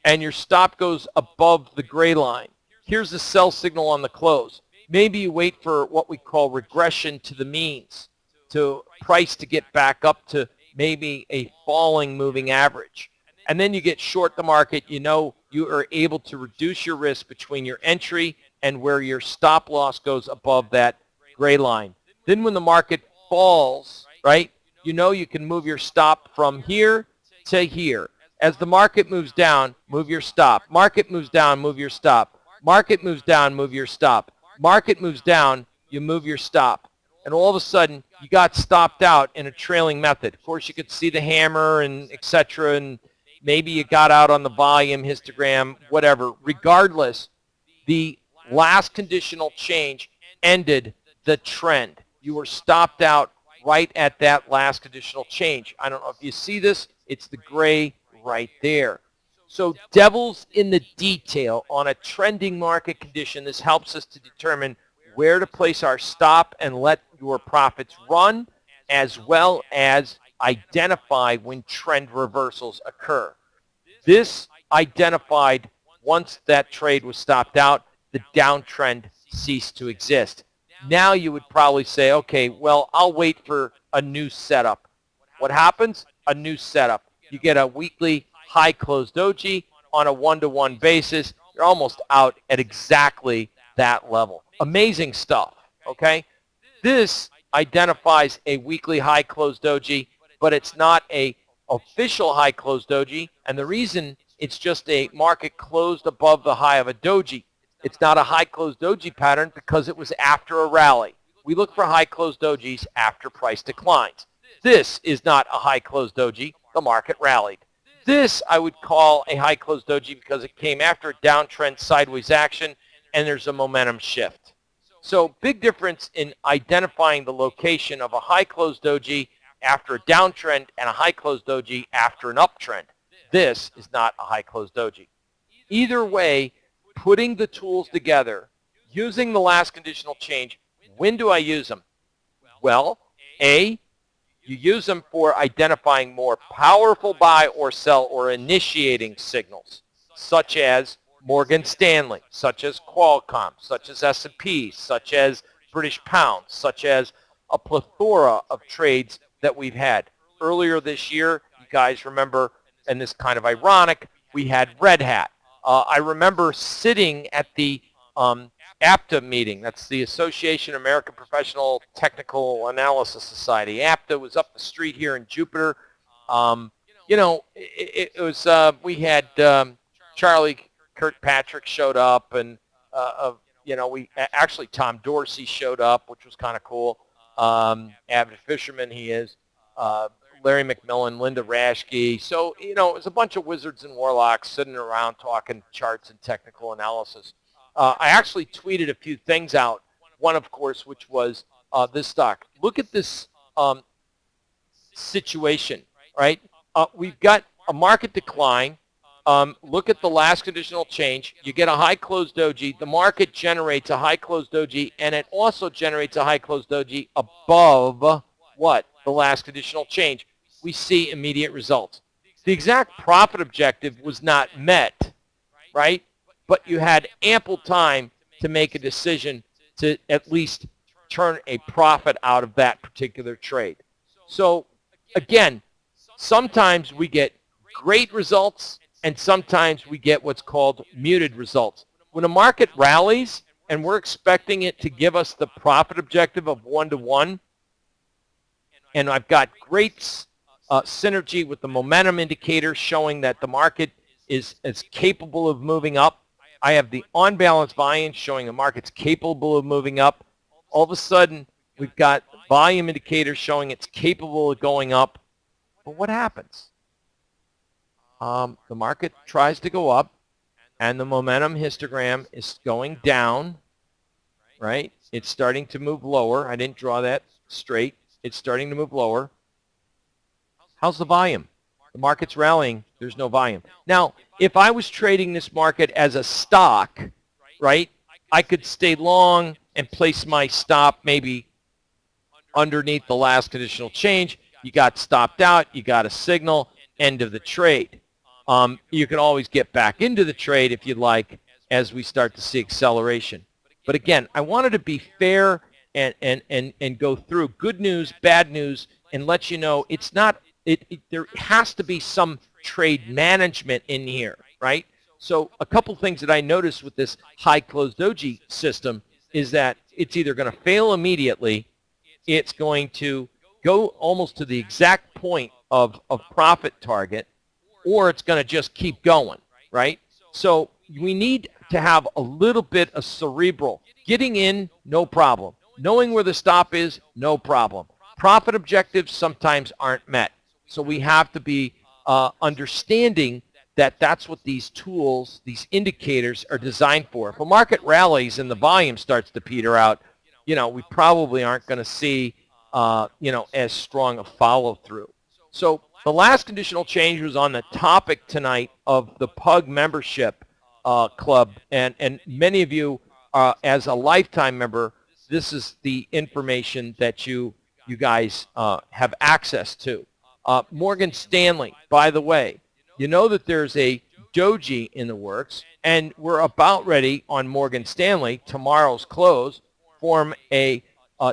and your stop goes above the gray line, here's the sell signal on the close. Maybe you wait for what we call regression to the means, to price to get back up to maybe a falling moving average. And then you get short the market. You know you are able to reduce your risk between your entry and where your stop loss goes above that gray line. Then when the market falls, right, you know you can move your stop from here to here. As the market moves down, move your stop. Market moves down, move your stop. Market moves down, move your stop. Market moves down, you move your stop. And all of a sudden, you got stopped out in a trailing method. Of course, you could see the hammer and et cetera, and maybe you got out on the volume, histogram, whatever. Regardless, the last conditional change ended the trend. You were stopped out right at that last conditional change. I don't know if you see this. It's the gray right there. So devil's in the detail on a trending market condition. This helps us to determine where to place our stop and let your profits run, as well as identify when trend reversals occur. This identified once that trade was stopped out, the downtrend ceased to exist. Now you would probably say, okay, well, I'll wait for a new setup. What happens? A new setup. You get a weekly high closed doji on a one-to-one basis. You're almost out at exactly that level. Amazing stuff, okay? This identifies a weekly high closed doji, but it's not a official high closed doji, and the reason it's just a market closed above the high of a doji. It's not a high closed doji pattern because it was after a rally. We look for high closed dojis after price declines. This is not a high closed doji. The market rallied. This I would call a high closed doji because it came after a downtrend sideways action and there's a momentum shift. So big difference in identifying the location of a high closed doji after a downtrend and a high closed doji after an uptrend. This is not a high closed doji. Either way, putting the tools together, using the last conditional change, when do I use them? Well, A, you use them for identifying more powerful buy or sell or initiating signals, such as Morgan Stanley, such as Qualcomm, such as S&P, such as British Pound, such as a plethora of trades that we've had. Earlier this year, you guys remember, and this is kind of ironic, we had Red Hat. I remember sitting at the APTA meeting. That's the Association of American Professional Technical Analysis Society. APTA was up the street here in Jupiter. You know, it was, we had Charlie Kirkpatrick showed up, and, you know, actually Tom Dorsey showed up, which was kind of cool. Avid fisherman he is. Larry McMillan, Linda Raschke. So, you know, it was a bunch of wizards and warlocks sitting around talking charts and technical analysis. I actually tweeted a few things out. One, of course, which was this stock. Look at this situation, right? We've got a market decline. Look at the last conditional change. You get a high closed doji. The market generates a high closed doji, and it also generates a high closed doji above what? The last conditional change. We see immediate results. The exact profit objective was not met, right? But you had ample time to make a decision to at least turn a profit out of that particular trade. So again, sometimes we get great results and sometimes we get what's called muted results. When a market rallies and we're expecting it to give us the profit objective of 1-to-1, and I've got great synergy with the momentum indicator showing that the market is capable of moving up. I have the on-balance volume showing the market's capable of moving up. All of a sudden, we've got volume indicators showing it's capable of going up. But what happens? The market tries to go up, and the momentum histogram is going down, right? It's starting to move lower. I didn't draw that straight. It's starting to move lower. How's the volume? The market's rallying. There's no volume. Now, if I was trading this market as a stock, right, I could stay long and place my stop maybe underneath the last conditional change. You got stopped out. You got a signal. End of the trade. You can always get back into the trade if you'd like as we start to see acceleration. But again, I wanted to be fair and go through good news, bad news, and let you know it's not, there has to be some trade management in here, right? So a couple things that I noticed with this high closed doji system is that it's either going to fail immediately, it's going to go almost to the exact point of profit target, or it's going to just keep going, right? So we need to have a little bit of cerebral. Getting in, no problem. Knowing where the stop is, no problem. Profit objectives sometimes aren't met. So we have to be understanding that that's what these tools, these indicators are designed for. If a market rallies and the volume starts to peter out, we probably aren't going to see, as strong a follow-through. So the last conditional change was on the topic tonight of the PUG membership club, and many of you, as a lifetime member, this is the information that you guys have access to. Morgan Stanley, by the way, you know that there's a doji in the works, and we're about ready on Morgan Stanley, tomorrow's close, form a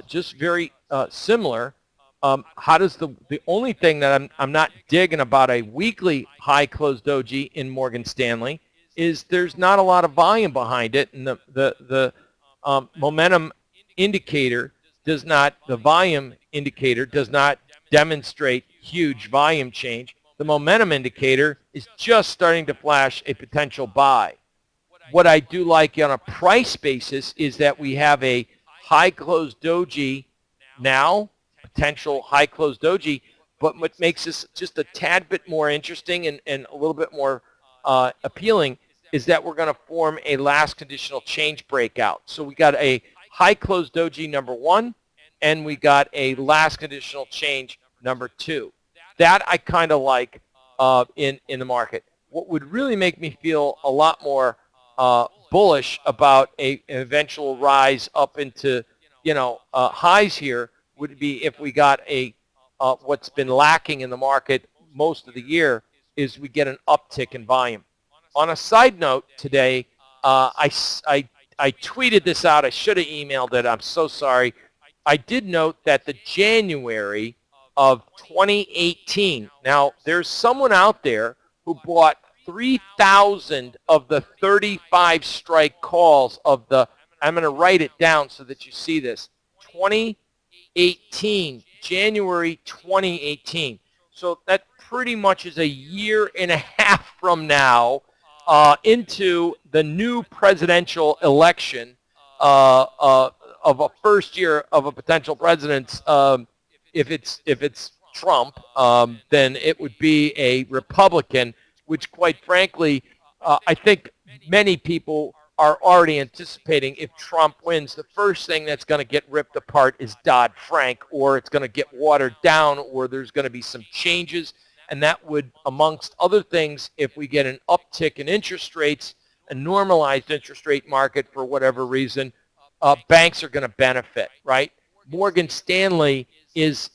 just very similar. How does the only thing that I'm not digging about a weekly high close doji in Morgan Stanley is there's not a lot of volume behind it, and the momentum indicator does not, the volume indicator does not demonstrate huge volume change. The momentum indicator is just starting to flash a potential buy. What I do like on a price basis is that we have a high close doji now, potential high close doji, but what makes this just a tad bit more interesting and a little bit more appealing is that we're going to form a last conditional change breakout. So we got a high close doji number 1, and we got a last conditional change number 2. That I kind of like in the market. What would really make me feel a lot more bullish about an eventual rise up into highs here would be if we got a what's been lacking in the market most of the year is we get an uptick in volume. On a side note today, I tweeted this out. I should have emailed it. I'm so sorry. I did note that the January of 2018, now there's someone out there who bought 3,000 of the 35 strike calls of the, I'm going to write it down so that you see this, 2018, January 2018. So that pretty much is a year and a half from now into the new presidential election of a first year of a potential president's. If it's Trump, then it would be a Republican, which quite frankly, I think many people are already anticipating if Trump wins, the first thing that's going to get ripped apart is Dodd-Frank, or it's going to get watered down, or there's going to be some changes. And that would, amongst other things, if we get an uptick in interest rates, a normalized interest rate market for whatever reason, banks are going to benefit, right? Morgan Stanley is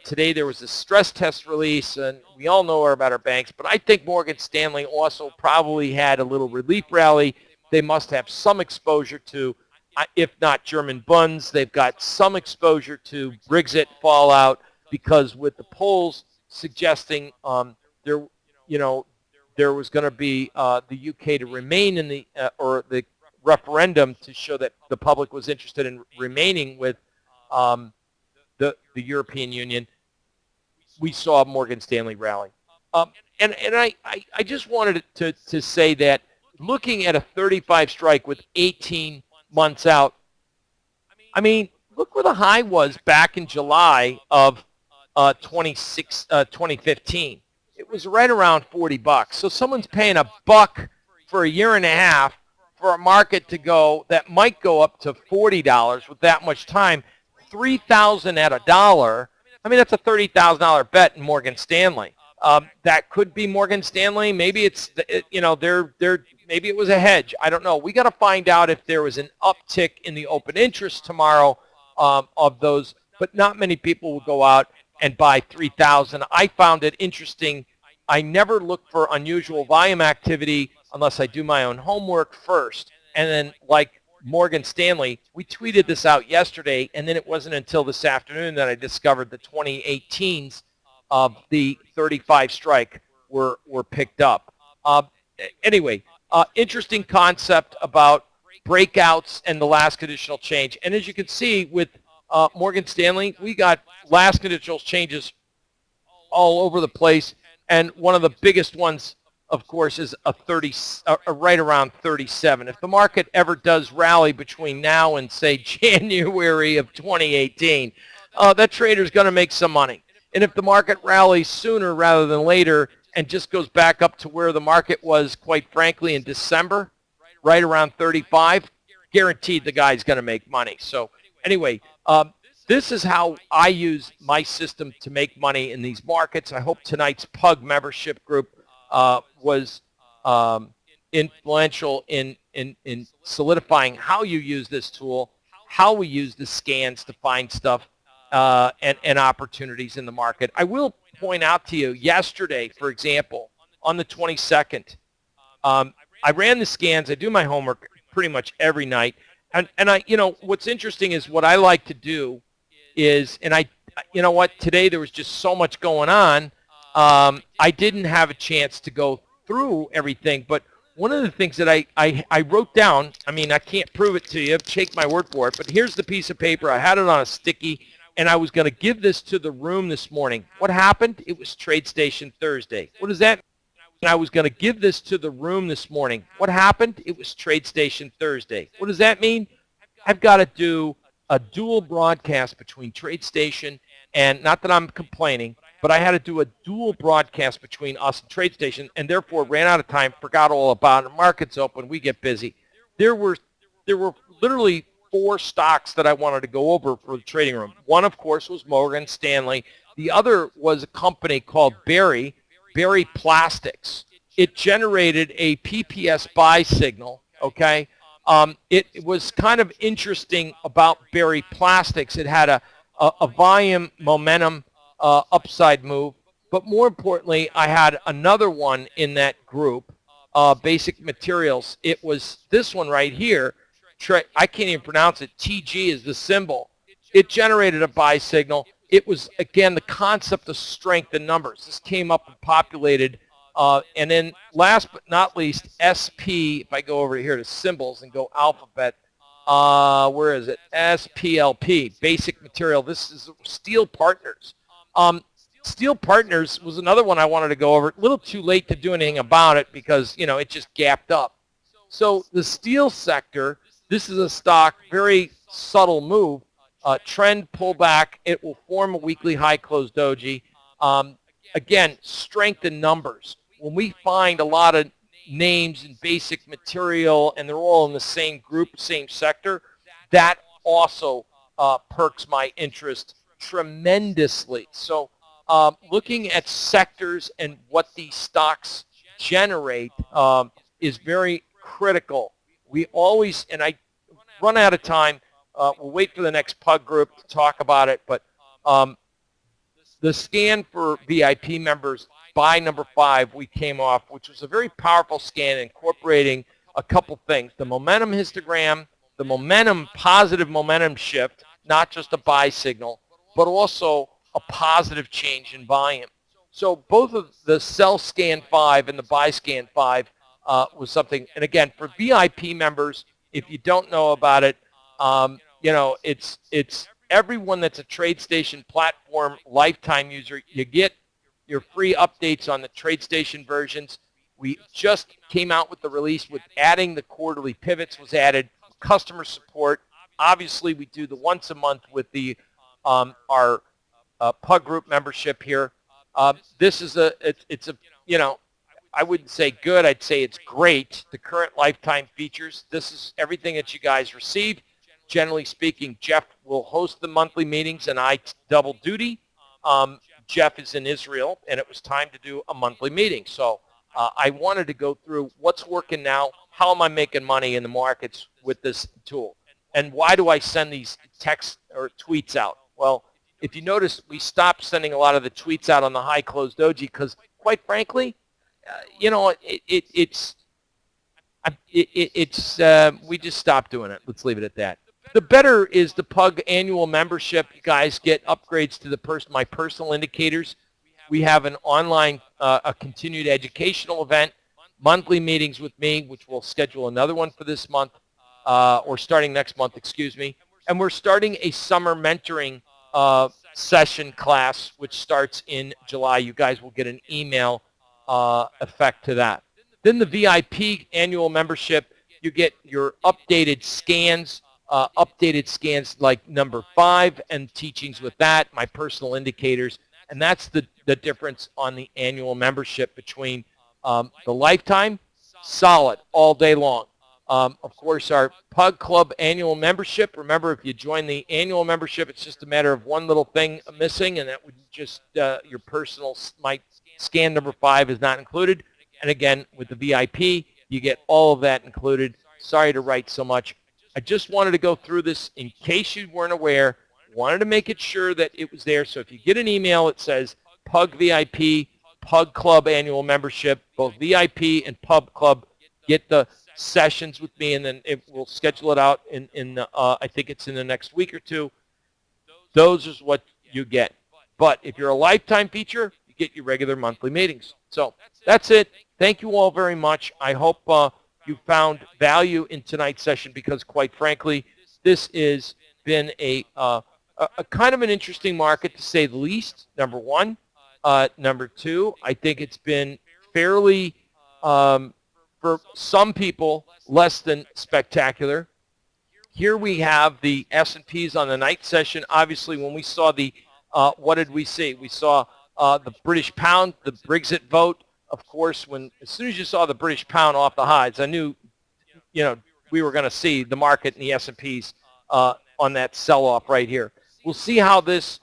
today there was a stress test release, and we all know about our banks, but I think Morgan Stanley also probably had a little relief rally. They must have some exposure to, if not German bonds, they've got some exposure to Brexit fallout, because with the polls suggesting there was going to be the UK to remain in the or the referendum to show that the public was interested in remaining with the European Union, we saw Morgan Stanley rally. And I just wanted to say that looking at a 35 strike with 18 months out, I mean, look where the high was back in July of 2015. It was right around $40. So someone's paying $1 for a year and a half for a market to go that might go up to $40 with that much time. 3,000 at $1. I mean, that's a $30,000 bet in Morgan Stanley. That could be Morgan Stanley. Maybe it's, you know, maybe it was a hedge. I don't know. We got to find out if there was an uptick in the open interest tomorrow of those, but not many people will go out and buy 3,000. I found it interesting. I never look for unusual volume activity unless I do my own homework first. And then, like Morgan Stanley, we tweeted this out yesterday, and then it wasn't until this afternoon that I discovered the 2018s of the 35 strike were picked up. Anyway, interesting concept about breakouts and the last conditional change. And as you can see with Morgan Stanley, we got last conditional changes all over the place. And one of the biggest ones, of course, is right around 37. If the market ever does rally between now and, say, January of 2018, that trader's going to make some money. And if the market rallies sooner rather than later and just goes back up to where the market was, quite frankly, in December, right around 35, guaranteed the guy's going to make money. So anyway, this is how I use my system to make money in these markets. I hope tonight's PUG membership group was influential in solidifying how you use this tool, how we use the scans to find stuff and opportunities in the market. I will point out to you, yesterday, for example, on the 22nd, I ran the scans. I do my homework pretty much every night. And I, you know, what's interesting is what I like to do is, and you know what, today there was just so much going on, I didn't have a chance to go through everything, but one of the things that I wrote down, I mean, I can't prove it to you, take my word for it, but here's the piece of paper. I had it on a sticky, and I was going to give this to the room this morning. What happened? It was TradeStation Thursday. What does that mean? And I was going to give this to the room this morning. What happened? It was TradeStation Thursday. What does that mean? I've got to do a dual broadcast between TradeStation and, not that I'm complaining, but I had to do a dual broadcast between us and TradeStation, and therefore ran out of time, forgot all about it. Market's open, we get busy. There were literally 4 stocks that I wanted to go over for the trading room. One, of course, was Morgan Stanley. The other was a company called Berry Plastics. It generated a PPS buy signal, okay? It was kind of interesting about Berry Plastics. It had a volume momentum upside move, but more importantly, I had another one in that group, Basic Materials. It was this one right here. I can't even pronounce it. TG is the symbol. It generated a buy signal. It was, again, the concept of strength in numbers. This came up and populated. And then last but not least, SP, if I go over here to symbols and go alphabet, where is it? SPLP, Basic Material. This is Steel Partners. Steel Partners was another one I wanted to go over. A little too late to do anything about it because, you know, it just gapped up. So the steel sector, this is a stock, very subtle move. Trend pullback. It will form a weekly high close doji. Again, strength in numbers. When we find a lot of names in Basic Material and they're all in the same group, same sector, that also perks my interest tremendously. So looking at sectors and what these stocks generate is very critical. We always, and I run out of time, we'll wait for the next PUG group to talk about it, but the scan for VIP members by number 5 we came off, which was a very powerful scan incorporating a couple things. The momentum histogram, the momentum, positive momentum shift, not just a buy signal, but also a positive change in volume. So both of the sell scan 5 and the buy scan 5 was something. And again, for VIP members, if you don't know about it, you know, it's everyone that's a TradeStation platform lifetime user. You get your free updates on the TradeStation versions. We just came out with the release with adding the quarterly pivots was added, customer support. Obviously, we do the once a month with the our PUG group membership here. This is it's a, you know, I wouldn't say good, I'd say it's great. The current lifetime features. This is everything that you guys received. Generally speaking, Jeff will host the monthly meetings and I double duty. Jeff is in Israel, and it was time to do a monthly meeting. So I wanted to go through what's working now, how am I making money in the markets with this tool, and why do I send these texts or tweets out? Well, if you notice, we stopped sending a lot of the tweets out on the high close doji because, quite frankly, you know, we just stopped doing it. Let's leave it at that. The better is the PUG annual membership. You guys get upgrades to my personal indicators. We have an online, a continued educational event, monthly meetings with me, which we'll schedule another one for this month, or starting next month, excuse me. And we're starting a summer mentoring session class, which starts in July. You guys will get an email effect to that. Then the VIP annual membership, you get your updated scans like number 5 and teachings with that, my personal indicators. And that's the difference on the annual membership between the lifetime, solid all day long. Of course, our PUG Club annual membership, remember, if you join the annual membership, it's just a matter of one little thing missing, and that would just your personal, my scan number 5 is not included. And again, with the VIP, you get all of that included. Sorry to write so much. I just wanted to go through this in case you weren't aware. Wanted to make it sure that it was there. So if you get an email that says PUG VIP, PUG Club annual membership, both VIP and PUG Club, get the sessions with me, and then we'll schedule it out in I think it's in the next week or two. Those is what you get. But if you're a lifetime feature, you get your regular monthly meetings. So that's it. Thank you all very much. I hope you found value in tonight's session because, quite frankly, this has been a kind of an interesting market, to say the least, number one. Number two, I think it's been fairly, for some people, less than spectacular. Here we have the S&Ps on the night session. Obviously, when we saw the, what did we see? We saw the British pound, the Brexit vote. Of course, as soon as you saw the British pound off the highs, I knew, you know, we were going to see the market and the S&Ps on that sell-off right here. We'll see how this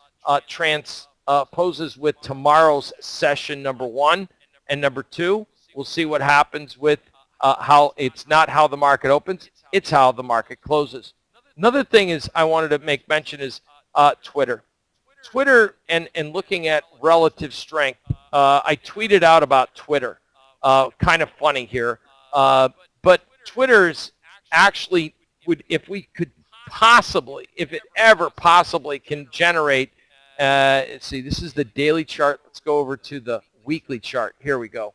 transposes with tomorrow's session, number 1, and number 2. We'll see what happens with how it's not how the market opens, it's how the market closes. Another thing is I wanted to make mention is Twitter. Twitter and looking at relative strength. I tweeted out about Twitter. Kind of funny here. But Twitter's actually would, if we could possibly, if it ever possibly can generate, let's see, this is the daily chart. Let's go over to the weekly chart. Here we go.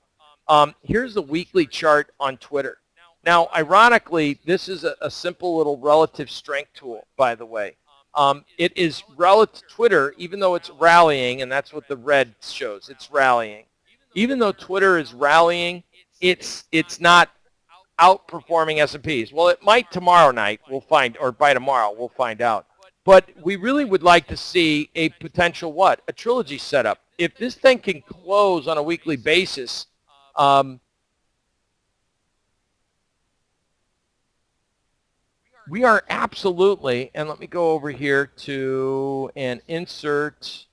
Here's the weekly chart on Twitter. Now, ironically, this is a simple little relative strength tool, by the way. It is relative Twitter, even though it's rallying, and that's what the red shows. It's rallying. Even though Twitter is rallying, it's not outperforming S&Ps. Well, it might tomorrow night. We'll find, or by tomorrow, we'll find out. But we really would like to see a potential what? A trilogy setup. If this thing can close on a weekly basis, we are absolutely, and let me go over here to an insert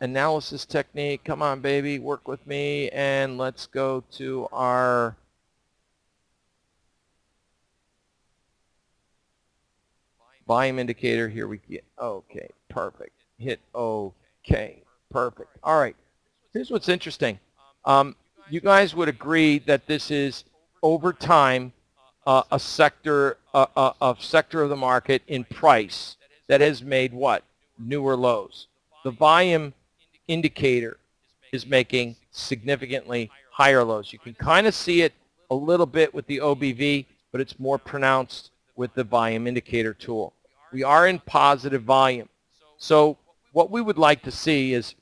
analysis technique. Come on, baby, work with me, and let's go to our volume indicator. Here we get, okay, perfect. Hit okay, perfect. All right, here's what's interesting. You guys would agree that this is, over time, a sector of the market in price that has made what? Newer lows. The volume indicator is making significantly higher lows. You can kind of see it a little bit with the OBV, but it's more pronounced with the volume indicator tool. We are in positive volume. So what we would like to see is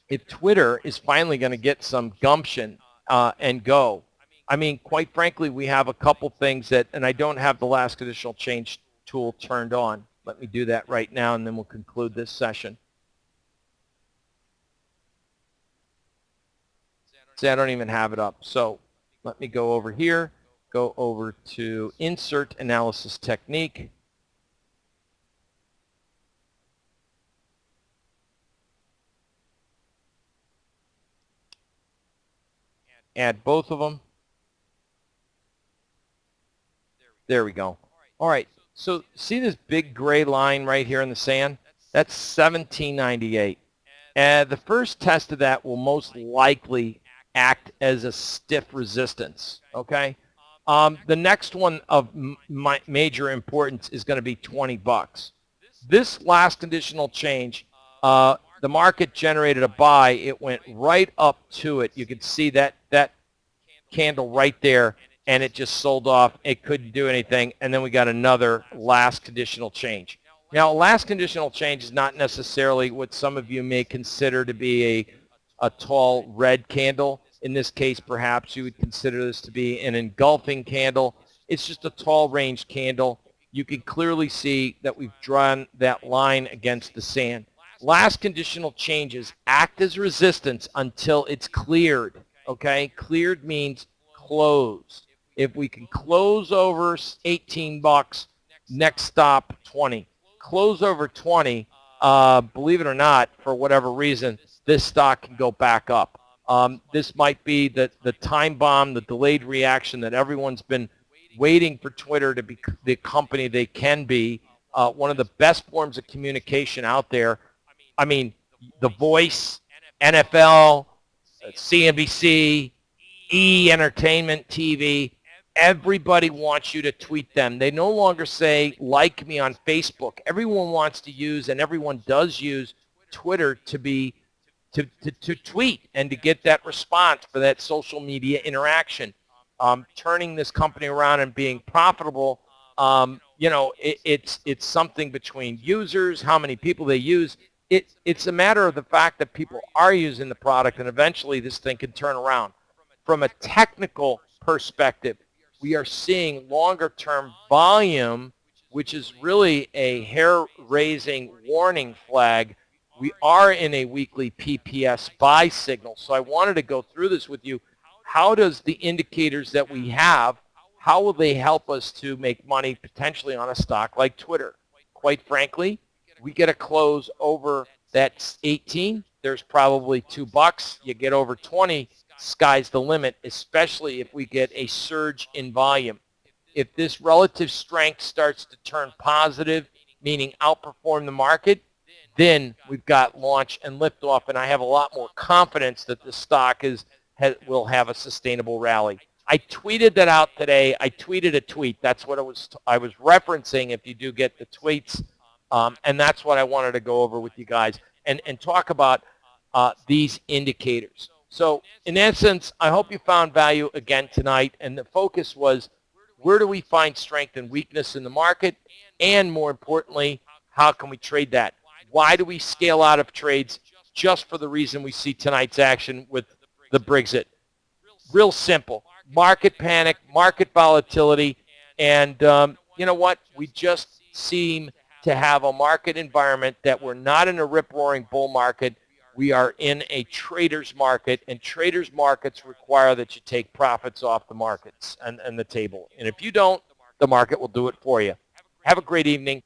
if Twitter is finally going to get some gumption and go. I mean, quite frankly, we have a couple things that, and I don't have the last conditional change tool turned on. Let me do that right now, and then we'll conclude this session. See, I don't even have it up. So let me go over here, go over to Insert Analysis Technique. add both of them. There we go. All right, so see this big gray line right here in the sand? That's 1798. And the first test of that will most likely act as a stiff resistance, okay? The next one of major importance is going to be 20 bucks. This last conditional change, the market generated a buy. It went right up to it. You can see that candle right there, and it just sold off. It couldn't do anything, and then we got another last conditional change. Now, last conditional change is not necessarily what some of you may consider to be a tall red candle. In this case, perhaps you would consider this to be an engulfing candle. It's just a tall range candle. You can clearly see that we've drawn that line against the sand. Last conditional changes act as resistance until it's cleared, okay? Cleared means closed. If we can close over 18 bucks, next stop 20. Close over 20, believe it or not, for whatever reason, this stock can go back up. This might be the time bomb, the delayed reaction that everyone's been waiting for Twitter to be the company they can be. One of the best forms of communication out there. I mean, The Voice, NFL, CNBC, E! Entertainment TV, everybody wants you to tweet them. They no longer say, like me on Facebook. Everyone wants to use, and everyone does use, Twitter to tweet and to get that response for that social media interaction. Turning this company around and being profitable, you know, it's something between users, how many people they use. It's a matter of the fact that people are using the product, and eventually this thing can turn around. From a technical perspective, we are seeing longer-term volume, which is really a hair-raising warning flag. We are in a weekly PPS buy signal, so I wanted to go through this with you. How does the indicators that we have, how will they help us to make money potentially on a stock like Twitter? Quite frankly, we get a close over that 18, there's probably $2. You get over 20, sky's the limit, especially if we get a surge in volume. If this relative strength starts to turn positive, meaning outperform the market, then we've got launch and liftoff, and I have a lot more confidence that the stock will have a sustainable rally. I tweeted that out today. I tweeted a tweet. That's what I was referencing if you do get the tweets, and that's what I wanted to go over with you guys and talk about these indicators. So in essence, I hope you found value again tonight, and the focus was where do we find strength and weakness in the market, and more importantly, how can we trade that? Why do we scale out of trades just for the reason we see tonight's action with the Brexit? Real simple. Market panic, market volatility, and you know what? We just seem to have a market environment that we're not in a rip-roaring bull market. We are in a trader's market, and trader's markets require that you take profits off the markets and the table. And if you don't, the market will do it for you. Have a great evening.